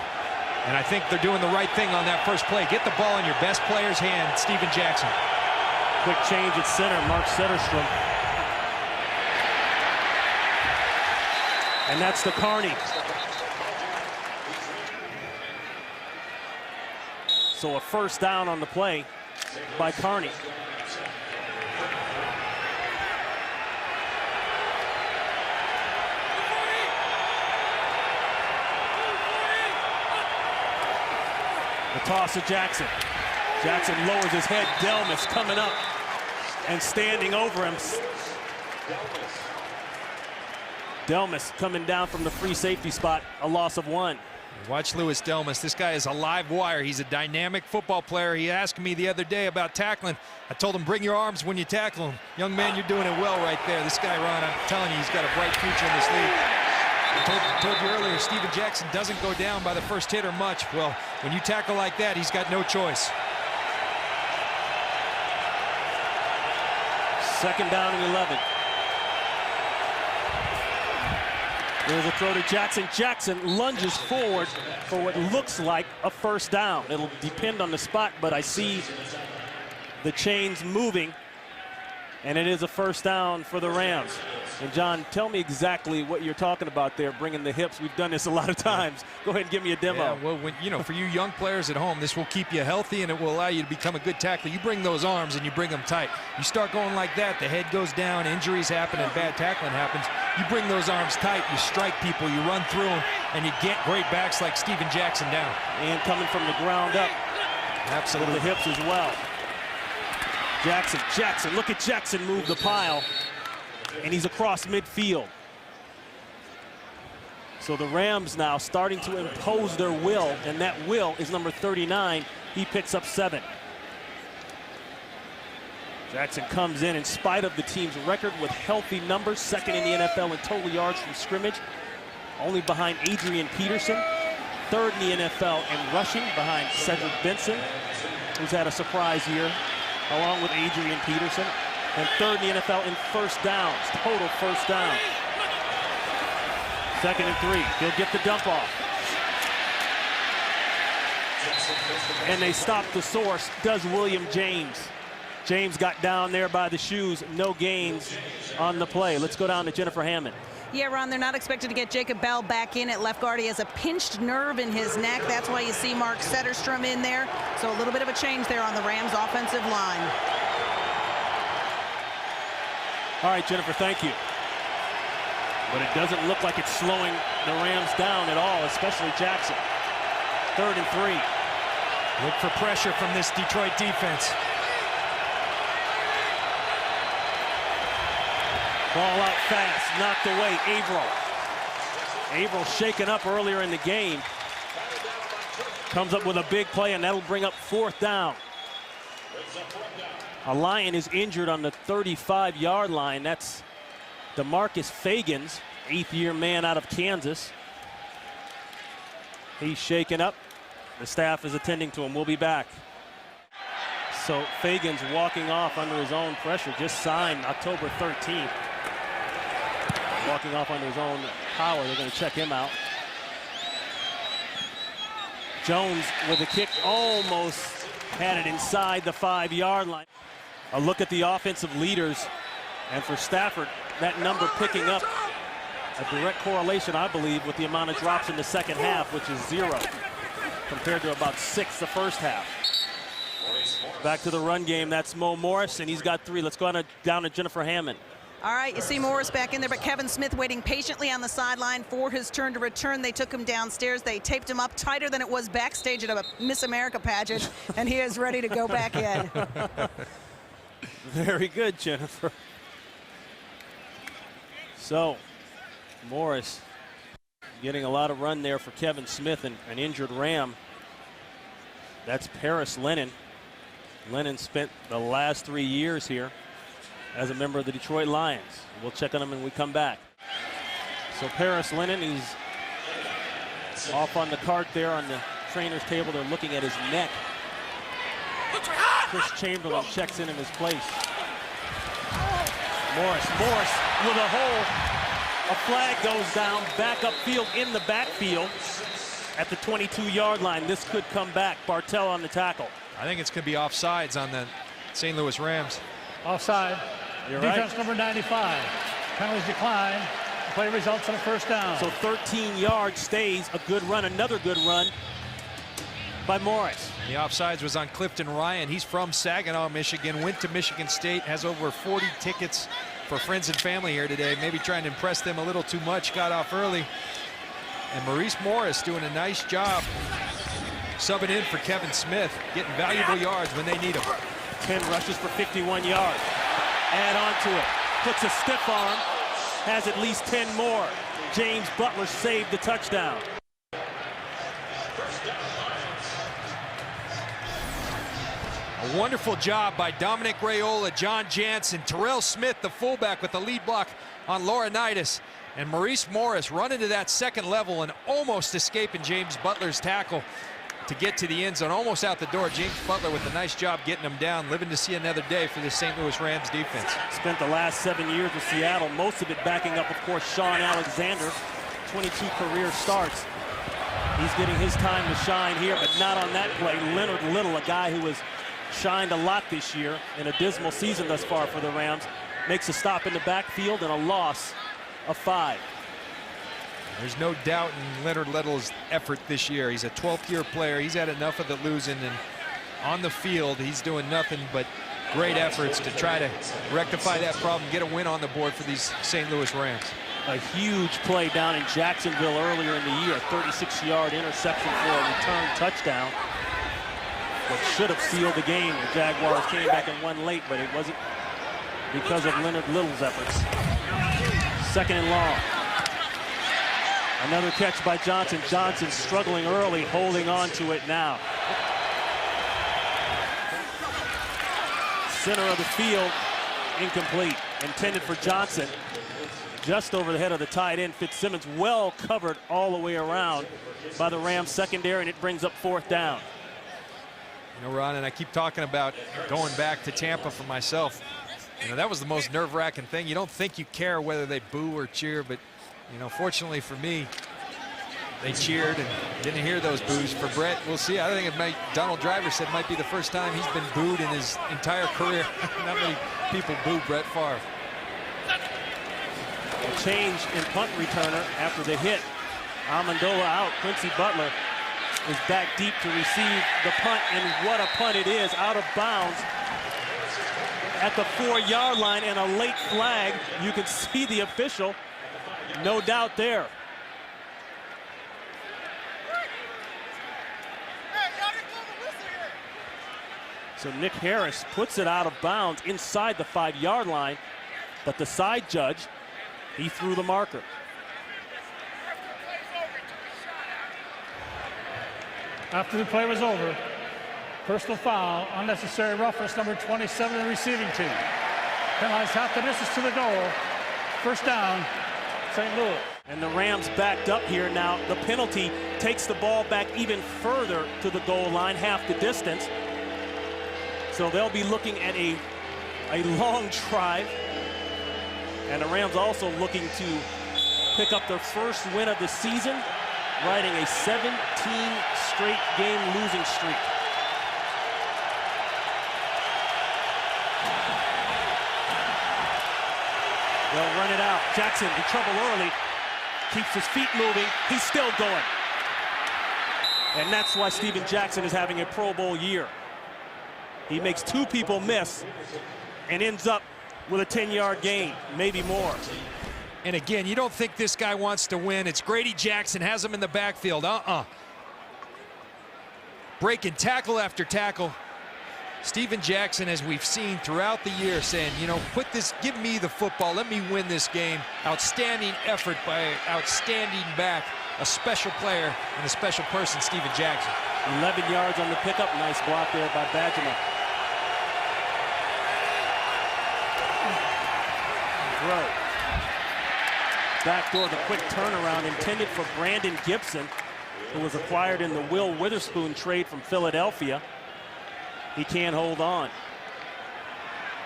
And I think they're doing the right thing on that first play. Get the ball in your best player's hand, Steven Jackson. Quick change at center, Mark Setterstrom. And that's to Carney. So a first down on the play by Carney. The toss to Jackson. Jackson lowers his head. Delmas coming up and standing over him. Delmas coming down from the free safety spot, a loss of 1. Watch Louis Delmas. This guy is a live wire. He's a dynamic football player. He asked me the other day about tackling. I told him, bring your arms when you tackle him. Young man, you're doing it well right there. This guy, Ron, I'm telling you, he's got a bright future in this league. I told you earlier, Steven Jackson doesn't go down by the first hit or much. Well, when you tackle like that, he's got no choice. 2nd down and 11. There's a throw to Jackson. Jackson lunges forward for what looks like a first down. It'll depend on the spot, but I see the chains moving, and it is a first down for the Rams. And John, tell me exactly what you're talking about there, bringing the hips. We've done this a lot of times. Go ahead and give me a demo. Yeah, well, you know, for you young players at home, this will keep you healthy and it will allow you to become a good tackler. You bring those arms and you bring them tight. You start going like that, the head goes down, injuries happen, and bad tackling happens. You bring those arms tight, you strike people, you run through them, and you get great backs like Steven Jackson down. And coming from the ground up. Absolutely. With the hips as well. Jackson, look at Jackson move the pile. And he's across midfield. So the Rams now starting to impose their will, and that will is number 39. He picks up 7. Jackson comes in spite of the team's record with healthy numbers, 2nd in the NFL in total yards from scrimmage, only behind Adrian Peterson, 3rd in the NFL in rushing behind Cedric Benson, who's had a surprise year, along with Adrian Peterson. And 3rd in the NFL in first downs, total first down. 2nd and 3, he'll get the dump off. And they stop the source, does William James. James got down there by the shoes, no gains on the play. Let's go down to Jennifer Hammond. Yeah, Ron, they're not expected to get Jacob Bell back in at left guard. He has a pinched nerve in his neck. That's why you see Mark Setterstrom in there. So a little bit of a change there on the Rams offensive line. All right, Jennifer, thank you. But it doesn't look like it's slowing the Rams down at all, especially Jackson. 3rd and 3. Look for pressure from this Detroit defense. Ball out fast, knocked away, Averill. Averill shaken up earlier in the game. Comes up with a big play, and that'll bring up 4th down. A Lion is injured on the 35-yard line. That's DeMarcus Fagans, 8th-year man out of Kansas. He's shaken up. The staff is attending to him. We'll be back. So Fagans walking off under his own pressure, just signed October 13th. Walking off under his own power. They're going to check him out. Jones with a kick almost Had it inside the 5-yard line. A look at the offensive leaders. And for Stafford, that number picking up a direct correlation, I believe, with the amount of drops in the second half, which is 0, compared to about 6 the first half. Back to the run game. That's Mo Morris, and he's got 3. Let's go down to Jennifer Hammond. All right, you see Morris back in there, but Kevin Smith waiting patiently on the sideline for his turn to return. They took him downstairs. They taped him up tighter than it was backstage at a Miss America pageant, and he is ready to go back in. Very good, Jennifer. So, Morris getting a lot of run there for Kevin Smith, and an injured Ram. That's Paris Lennon. Lennon spent the last 3 years here as a member of the Detroit Lions. We'll check on him when we come back. So Paris Lennon, he's off on the cart there on the trainer's table. They're looking at his neck. Chris Chamberlain checks in his place. Morris with a hole. A flag goes down, back upfield in the backfield at the 22-yard line. This could come back. Bartell on the tackle. I think it's going to be offsides on the St. Louis Rams. Offside. You're Defense right. number 95. Penalties decline. The play results in a first down. So 13 yards stays. A good run, another good run by Morris. The offsides was on Clifton Ryan. He's from Saginaw, Michigan, went to Michigan State, has over 40 tickets for friends and family here today. Maybe trying to impress them a little too much, got off early. And Maurice Morris doing a nice job subbing in for Kevin Smith, getting valuable yards when they need them. 10 rushes for 51 yards. Add on to it. Puts a stiff arm. Has at least 10 more. James Butler saved the touchdown. A wonderful job by Dominic Raiola, John Jansen, Terrell Smith, the fullback, with the lead block on Laurinaitis. And Maurice Morris running to that second level and almost escaping James Butler's tackle to get to the end zone, almost out the door. James Butler with a nice job getting him down, living to see another day for the St. Louis Rams defense. Spent the last 7 years with Seattle, most of it backing up, of course, Sean Alexander. 22 career starts. He's getting his time to shine here, but not on that play. Leonard Little, a guy who has shined a lot this year, in a dismal season thus far for the Rams, makes a stop in the backfield and a loss of 5. There's no doubt in Leonard Little's effort this year. He's a 12th-year player. He's had enough of the losing, and on the field, he's doing nothing but great efforts to try to rectify that problem, get a win on the board for these St. Louis Rams. A huge play down in Jacksonville earlier in the year, 36-yard interception for a return touchdown. What should have sealed the game. The Jaguars came back and won late, but it wasn't because of Leonard Little's efforts. Second and long. Another catch by Johnson. Johnson struggling early, holding on to it now. Center of the field, incomplete. Intended for Johnson. Just over the head of the tight end. Fitzsimmons well covered all the way around by the Rams secondary, and it brings up 4th down. You know, Ron, and I keep talking about going back to Tampa for myself. You know, that was the most nerve-wracking thing. You don't think you care whether they boo or cheer, but, you know, fortunately for me, they cheered and didn't hear those boos. For Brett, we'll see. I think it might, Donald Driver said it might be the first time he's been booed in his entire career. Not many people boo Brett Favre. A change in punt returner after the hit. Amendola out. Quincy Butler is back deep to receive the punt, and what a punt it is, out of bounds at the 4-yard line, and a late flag. You can see the official, no doubt there. So Nick Harris puts it out of bounds inside the 5-yard line, but the side judge, he threw the marker. After the play was over, personal foul, unnecessary roughness, number 27 in the receiving team. Penalized half the distance to the goal. First down, St. Louis. And the Rams backed up here now. The penalty takes the ball back even further to the goal line, half the distance. So they'll be looking at a long drive. And the Rams also looking to pick up their first win of the season, riding a 17 straight game losing streak. They'll run it out. Jackson in trouble early. Keeps his feet moving. He's still going. And that's why Steven Jackson is having a Pro Bowl year. He makes 2 people miss and ends up with a 10-yard gain, maybe more. And again, you don't think this guy wants to win. It's Grady Jackson, has him in the backfield. Breaking tackle after tackle. Steven Jackson, as we've seen throughout the year, saying, you know, give me the football, let me win this game. Outstanding effort by outstanding back, a special player and a special person, Steven Jackson. 11 yards on the pickup. Nice block there by Badgema. Throw. Backdoor, the quick turnaround intended for Brandon Gibson, who was acquired in the Will Witherspoon trade from Philadelphia. He can't hold on.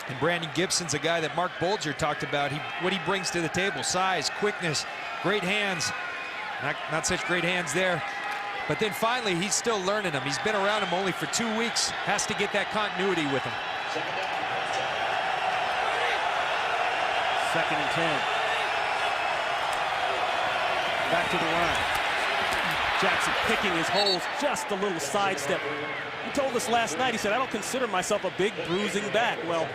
And Brandon Gibson's a guy that Mark Bolger talked about. What he brings to the table: size, quickness, great hands. Not such great hands there. But then finally, he's still learning them. He's been around him only for 2 weeks. Has to get that continuity with him. 2nd and 10. Back to the run. Jackson picking his holes, just a little sidestep. He told us last night, he said, I don't consider myself a big bruising back. Well,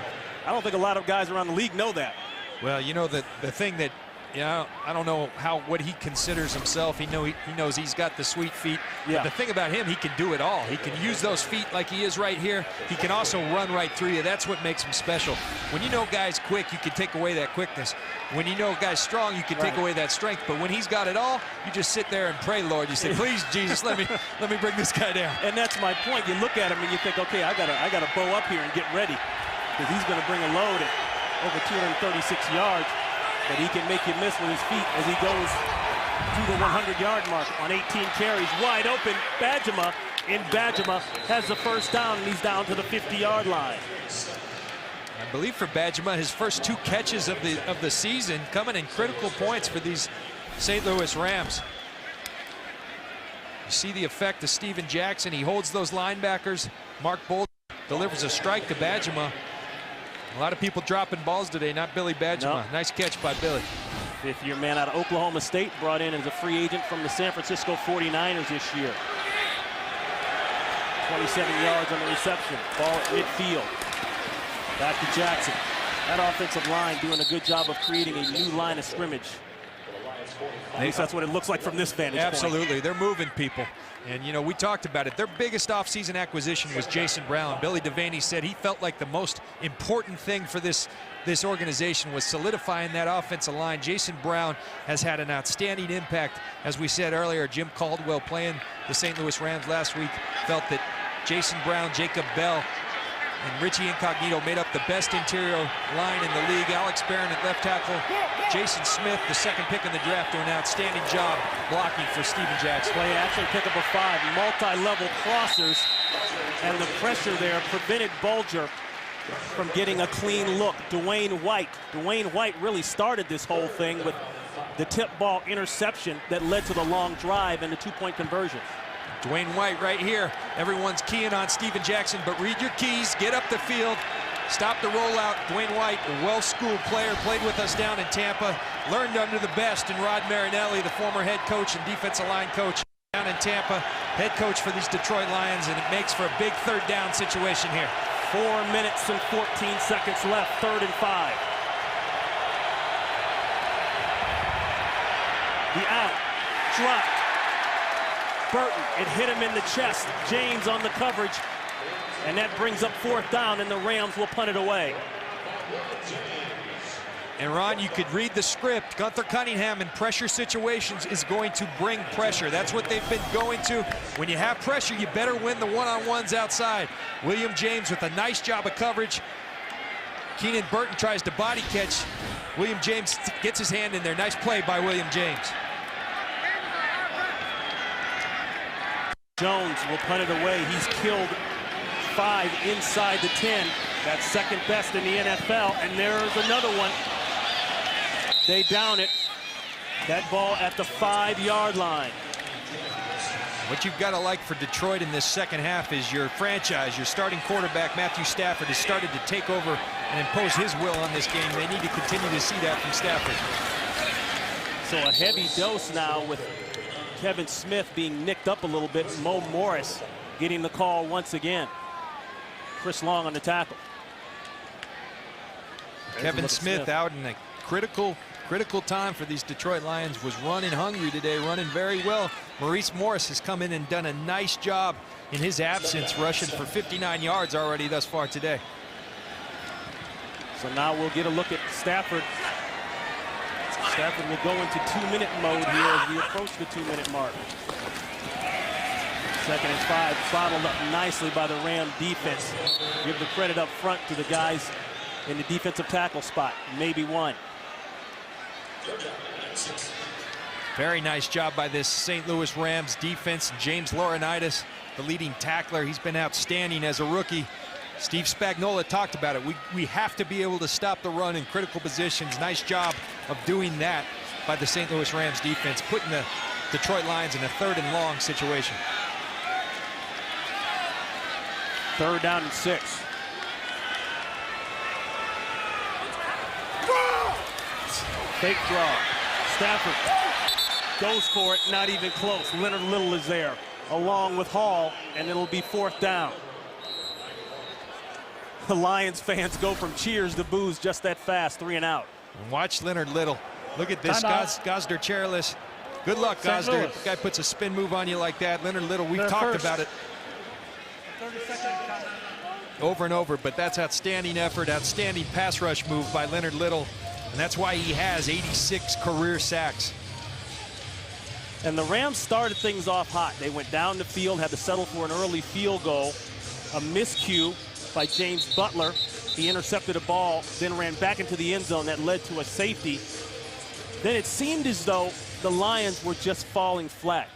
I don't think a lot of guys around the league know that. Well, you know, the thing that, I don't know what he considers himself. He knows he's got the sweet feet. Yeah. But the thing about him, he can do it all. He can use those feet like he is right here. He can also run right through you. That's what makes him special. When you know guys quick, you can take away that quickness. When you know guys strong, you can take away that strength. But when he's got it all, you just sit there and pray, Lord. You say, please, Jesus, let me bring this guy down. And that's my point. You look at him and you think, okay, I gotta bow up here and get ready, because he's going to bring a load at over 236 yards. But he can make you miss with his feet as he goes to the 100-yard mark on 18 carries. Wide open, Badgema, and Badgema has the first down, and he's down to the 50-yard line. I believe for Badgema, his first 2 catches of the season coming in critical points for these St. Louis Rams. You see the effect of Steven Jackson. He holds those linebackers. Mark Bolger delivers a strike to Badgema. A lot of people dropping balls today, not Billy Badgema. No. Nice catch by Billy. 5th-year man out of Oklahoma State, brought in as a free agent from the San Francisco 49ers this year. 27 yards on the reception. Ball at midfield. Back to Jackson. That offensive line doing a good job of creating a new line of scrimmage. At least that's what it looks like from this vantage point. Absolutely. They're moving people. And, you know, we talked about it. Their biggest offseason acquisition was Jason Brown. Billy Devaney said he felt like the most important thing for this organization was solidifying that offensive line. Jason Brown has had an outstanding impact. As we said earlier, Jim Caldwell, playing the St. Louis Rams last week, felt that Jason Brown, Jacob Bell, and Richie Incognito made up the best interior line in the league. Alex Barron at left tackle. Jason Smith, the 2nd pick in the draft, doing an outstanding job blocking for Steven Jackson. Play action, pick up a 5, multi-level crossers, and the pressure there prevented Bolger from getting a clean look. Dwayne White really started this whole thing with the tip ball interception that led to the long drive and the 2-point conversion. Dwayne White right here. Everyone's keying on Steven Jackson, but read your keys, get up the field, stop the rollout. Dwayne White, a well-schooled player, played with us down in Tampa, learned under the best in Rod Marinelli, the former head coach and defensive line coach down in Tampa, head coach for these Detroit Lions, and it makes for a big 3rd down situation here. 4 minutes and 14 seconds left, 3rd and 5. The out, dropped. Burton, it hit him in the chest. James on the coverage, and that brings up 4th down, and the Rams will punt it away. And Ron, you could read the script. Gunther Cunningham in pressure situations is going to bring pressure. That's what they've been going to. When you have pressure, you better win the one-on-ones outside. William James with a nice job of coverage. Keenan Burton tries to body catch. William James gets his hand in there. Nice play by William James. Jones will punt it away. He's killed 5 inside the 10. That's 2nd best in the NFL. And there's another one. They down it. That ball at the 5-yard line. What you've got to like for Detroit in this 2nd half is your franchise, your starting quarterback, Matthew Stafford, has started to take over and impose his will on this game. They need to continue to see that from Stafford. So a heavy dose now with Kevin Smith being nicked up a little bit. Mo Morris getting the call once again. Chris Long on the tackle. Kevin Smith out in a critical time for these Detroit Lions. Was running hungry today, running very well. Maurice Morris has come in and done a nice job in his absence, rushing for 59 yards already thus far today. So now we'll get a look at Stafford. Stafford will go into 2-minute mode here as we approach the 2-minute mark. 2nd and 5, bottled up nicely by the Ram defense. Give the credit up front to the guys in the defensive tackle spot. Maybe one. Very nice job by this St. Louis Rams defense. James Laurinaitis, the leading tackler. He's been outstanding as a rookie. Steve Spagnuolo talked about it. We have to be able to stop the run in critical positions. Nice job of doing that by the St. Louis Rams defense, putting the Detroit Lions in a 3rd and long situation. 3rd down and 6. Fake draw. Stafford goes for it, not even close. Leonard Little is there, along with Hall, and it'll be 4th down. The Lions fans go from cheers to boos just that fast, 3 and out. And watch Leonard Little. Look at this, Gosder chairless. Good luck, Gosder. The guy puts a spin move on you like that. Leonard Little, we've talked about it over and over, but that's outstanding effort, outstanding pass rush move by Leonard Little, and that's why he has 86 career sacks. And the Rams started things off hot. They went down the field, had to settle for an early field goal. A miscue by James Butler. He intercepted a ball, then ran back into the end zone. That led to a safety. Then it seemed as though the Lions were just falling flat.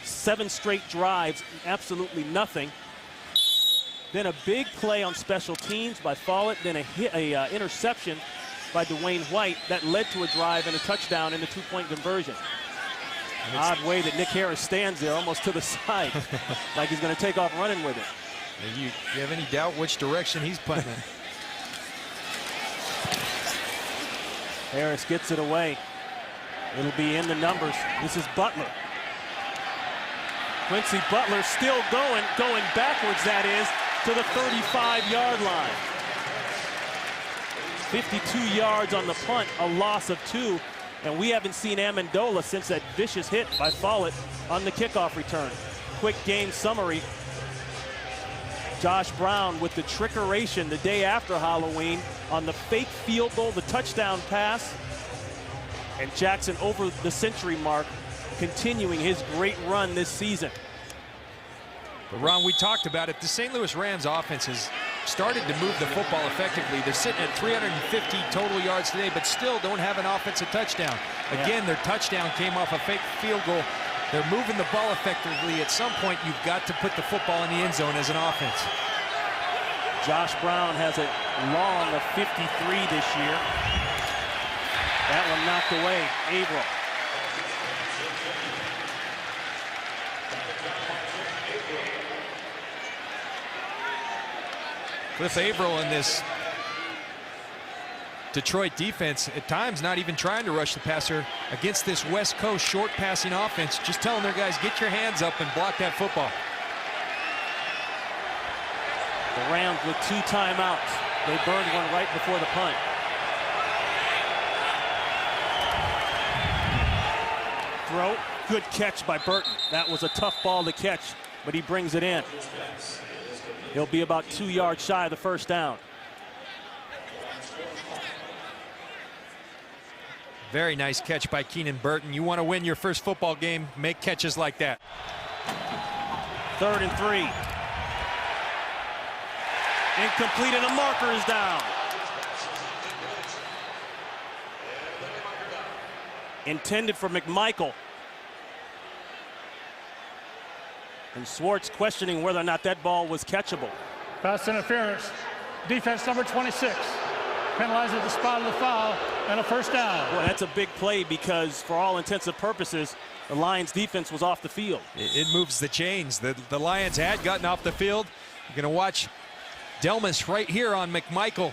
7 straight drives, absolutely nothing. Then a big play on special teams by Follett, then a interception by Dwayne White that led to a drive and a touchdown in the 2-point conversion. Odd way that Nick Harris stands there almost to the side, like he's going to take off running with it. You have any doubt which direction he's punting it? Harris gets it away. It'll be in the numbers. This is Butler. Quincy Butler still going backwards, that is, to the 35-yard line. 52 yards on the punt, a loss of 2. And we haven't seen Amendola since that vicious hit by Follett on the kickoff return. Quick game summary. Josh Brown with the trickeration the day after Halloween on the fake field goal, the touchdown pass. And Jackson over the century mark, continuing his great run this season. But Ron, we talked about it. The St. Louis Rams offense has started to move the football effectively. They're sitting at 350 total yards today, but still don't have an offensive touchdown. Again, their touchdown came off a fake field goal. They're moving the ball effectively. At some point, you've got to put the football in the end zone as an offense. Josh Brown has a long of 53 this year. That one knocked away. Averill. Cliff Averill in this Detroit defense, at times not even trying to rush the passer against this West Coast short passing offense, just telling their guys, get your hands up and block that football. The Rams with 2 timeouts. They burned one right before the punt. Throw, good catch by Burton. That was a tough ball to catch, but he brings it in. He'll be about 2 yards shy of the 1st down. Very nice catch by Keenan Burton. You want to win your first football game, make catches like that. 3rd and 3. Incomplete, and a marker is down. Intended for McMichael. And Schwartz questioning whether or not that ball was catchable. Pass interference. Defense number 26. Penalized at the spot of the foul and a 1st down. Boy, that's a big play because for all intents and purposes, the Lions defense was off the field. It moves the chains. The Lions had gotten off the field. You're going to watch Delmas right here on McMichael.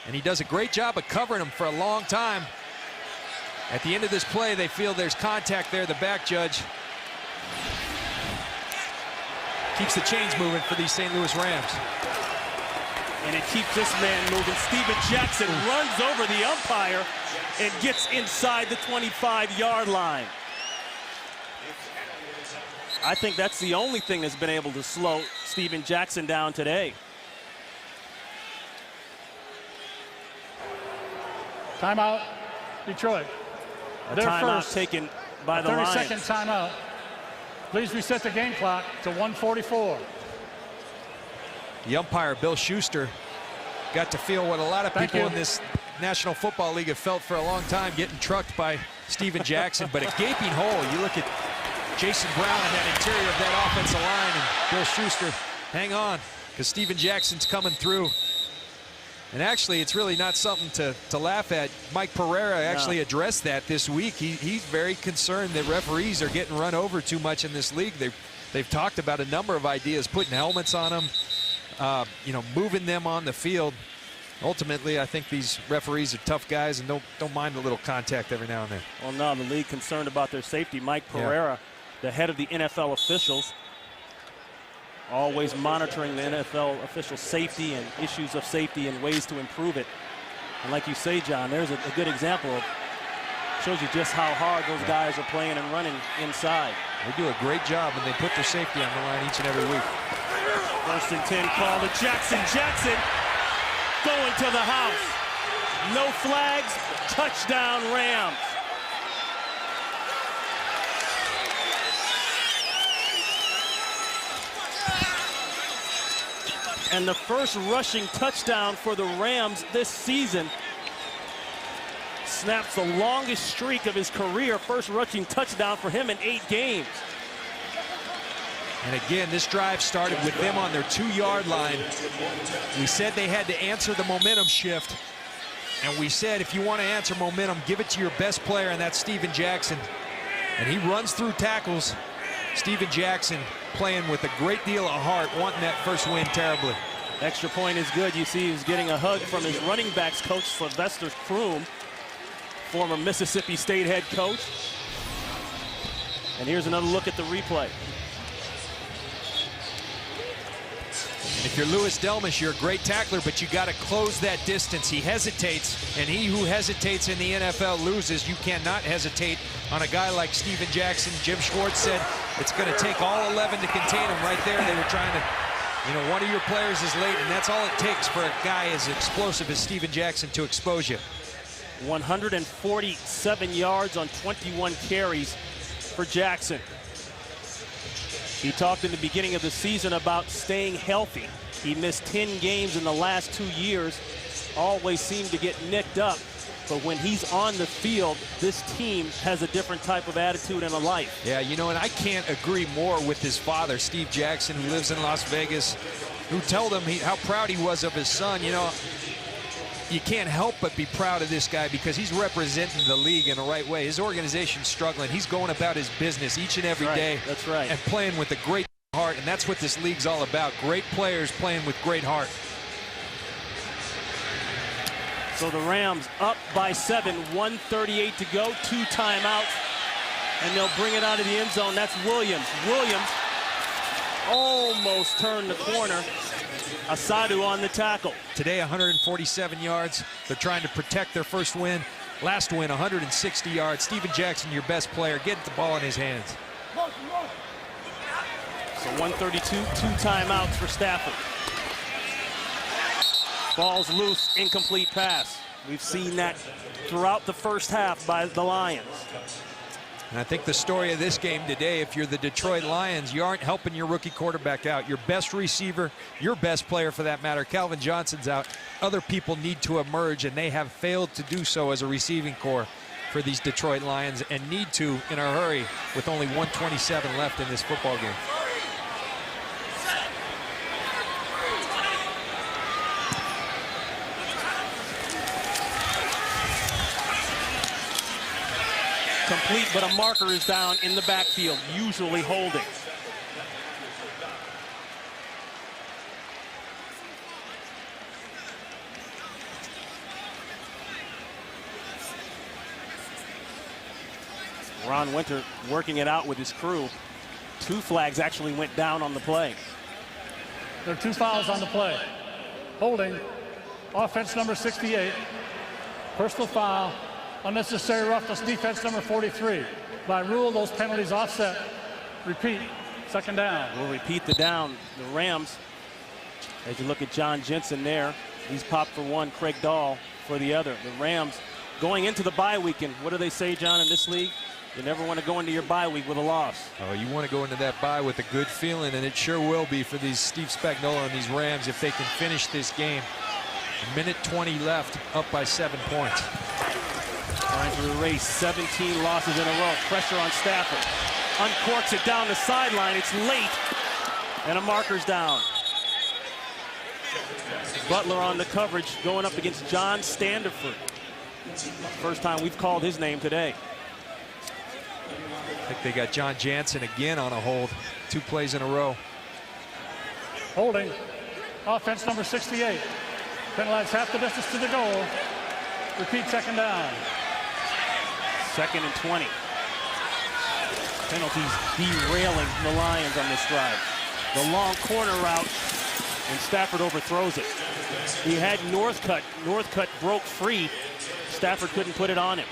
And he does a great job of covering him for a long time. At the end of this play, they feel there's contact there, the back judge. Keeps the chains moving for these St. Louis Rams. And it keeps this man moving. Steven Jackson runs over the umpire and gets inside the 25-yard line. I think that's the only thing that's been able to slow Steven Jackson down today. Timeout, Detroit. A Their timeout first, taken by the Lions. 30-second timeout. Please reset the game clock to 1:44. The umpire, Bill Schuster, got to feel what a lot of people in this National Football League have felt for a long time, getting trucked by Steven Jackson. But a gaping hole. You look at Jason Brown in that interior of that offensive line, and Bill Schuster, hang on, because Steven Jackson's coming through. And actually, it's really not something to laugh at. Mike Pereira actually addressed that this week. He's very concerned that referees are getting run over too much in this league. They've talked about a number of ideas, putting helmets on them, you know, moving them on the field. Ultimately, I think these referees are tough guys and don't mind a little contact every now and then. Well, no, the league concerned about their safety. Mike Pereira, the head of the NFL officials, always monitoring the NFL officials' safety and issues of safety and ways to improve it. And like you say, John, there's a good example of, shows you just how hard those guys are playing and running inside. They do a great job, and they put their safety on the line each and every week. 1st and 10 call to Jackson. Jackson going to the house. No flags, touchdown Rams. And the first rushing touchdown for the Rams this season. Snaps the longest streak of his career. First rushing touchdown for him in 8 games. And again, this drive started with them on their 2-yard line. We said they had to answer the momentum shift. And we said, if you want to answer momentum, give it to your best player, and that's Steven Jackson. And he runs through tackles. Steven Jackson playing with a great deal of heart, wanting that first win terribly. Extra point is good. You see he's getting a hug from his running backs coach, Sylvester Croom, former Mississippi State head coach. And here's another look at the replay. And if you're Louis Delmas, you're a great tackler, but you got to close that distance. He hesitates, and he who hesitates in the NFL loses. You cannot hesitate on a guy like Steven Jackson. Jim Schwartz said it's going to take all 11 to contain him. Right there, they were trying to, you know, one of your players is late, and that's all it takes for a guy as explosive as Steven Jackson to expose you. 147 yards on 21 carries for Jackson. He talked in the beginning of the season about staying healthy. He missed 10 games in the last 2 years, always seemed to get nicked up. But when he's on the field, this team has a different type of attitude and a life. Yeah, you know, and I can't agree more with his father, Steve Jackson, who lives in Las Vegas, who told him how proud he was of his son. You know, you can't help but be proud of this guy because he's representing the league in the right way. His organization's struggling. He's going about his business each and every day. That's right. And playing with a great heart, and that's what this league's all about. Great players playing with great heart. So the Rams up by 7, 1:38 to go, 2 timeouts, and they'll bring it out of the end zone. That's Williams. Williams almost turned the corner. Asadu on the tackle. Today, 147 yards. They're trying to protect their first win. Last win, 160 yards. Steven Jackson, your best player. Get the ball in his hands. So 1:32, 2 timeouts for Stafford. Ball's loose, incomplete pass. We've seen that throughout the first half by the Lions. And I think the story of this game today, if you're the Detroit Lions, you aren't helping your rookie quarterback out. Your best receiver, your best player for that matter, Calvin Johnson's out. Other people need to emerge, and they have failed to do so as a receiving corps for these Detroit Lions, and need to in a hurry with only 1:27 left in this football game. Complete, but a marker is down in the backfield, usually holding. Ron Winter working it out with his crew. 2 flags actually went down on the play. There are 2 fouls on the play. Holding, offense number 68. Personal foul, unnecessary roughness, defense number 43. By rule, those penalties offset. Repeat, second down. We'll repeat the down. The Rams, as you look at John Jensen there, he's popped for one, Craig Dahl for the other. The Rams going into the bye weekend. What do they say, John, in this league? You never want to go into your bye week with a loss. Oh, you want to go into that bye with a good feeling, and it sure will be for these Steve Spagnuolo and these Rams if they can finish this game. A minute 20 left, up by 7 points. Trying to erase 17 losses in a row. Pressure on Stafford. Uncorks it down the sideline. It's late, and a marker's down. Butler on the coverage going up against John Standiford. First time we've called his name today. I think they got John Jansen again on a hold. 2 plays in a row. Holding, offense number 68. Penalized half the distance to the goal. Repeat, second down. 2nd and 20. Penalties derailing the Lions on this drive. The long corner route, and Stafford overthrows it. He had Northcutt. Northcutt broke free. Stafford couldn't put it on him.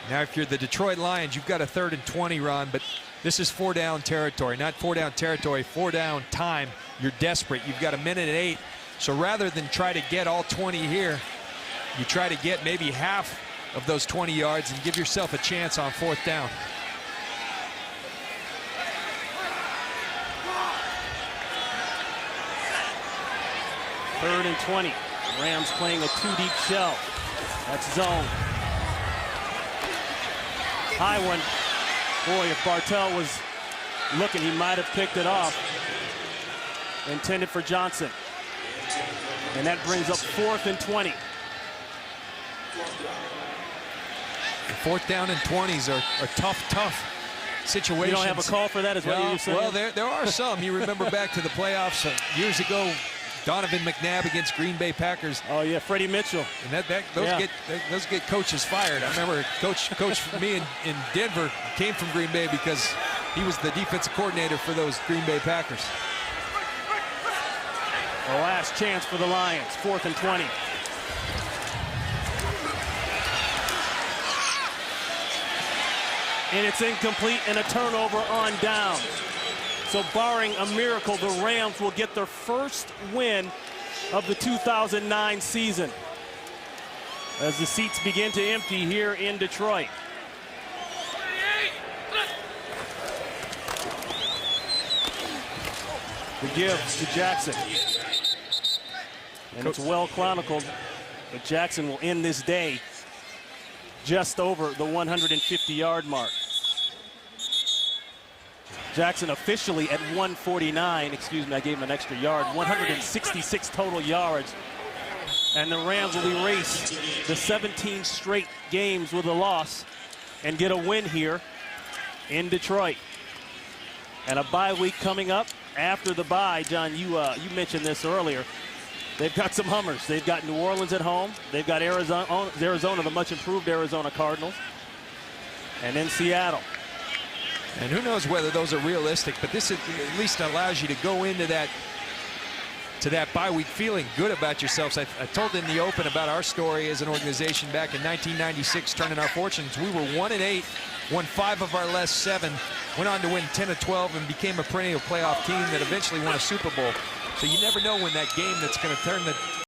Now, if you're the Detroit Lions, you've got a 3rd and 20, Ron, but this is 4-down territory. Not 4-down territory, 4-down time. You're desperate. You've got a minute and 8. So rather than try to get all 20 here, you try to get maybe half of those 20 yards and give yourself a chance on 4th down. Third and 20. Rams playing a 2-deep shell. That's zone. High one. Boy, if Bartell was looking, he might have picked it off. Intended for Johnson. And that brings up 4th and 20. 4th down and 20s are tough situations. You don't have a call for that, is what you're saying? Well, there are some. You remember back to the playoffs years ago, Donovan McNabb against Green Bay Packers. Oh yeah, Freddie Mitchell. And those get coaches fired. I remember coach for me in Denver came from Green Bay because he was the defensive coordinator for those Green Bay Packers. The last chance for the Lions, 4th and 20. And it's incomplete and a turnover on down. So barring a miracle, the Rams will get their first win of the 2009 season as the seats begin to empty here in Detroit. The give to Jackson. And it's well chronicled, but Jackson will end this day just over the 150-yard mark. Jackson officially at 149, excuse me, I gave him an extra yard, 166 total yards. And the Rams will erase the 17 straight games with a loss and get a win here in Detroit. And a bye week coming up after the bye. John, you mentioned this earlier. They've got some hummers. They've got New Orleans at home. They've got Arizona, the much improved Arizona Cardinals. And then Seattle. And who knows whether those are realistic, but this at least allows you to go into that bye week feeling good about yourselves. I told in the open about our story as an organization back in 1996, turning our fortunes. We were 1-8, won 5 of our last 7, went on to win 10 of 12, and became a perennial playoff team that eventually won a Super Bowl. So you never know when that game that's going to turn the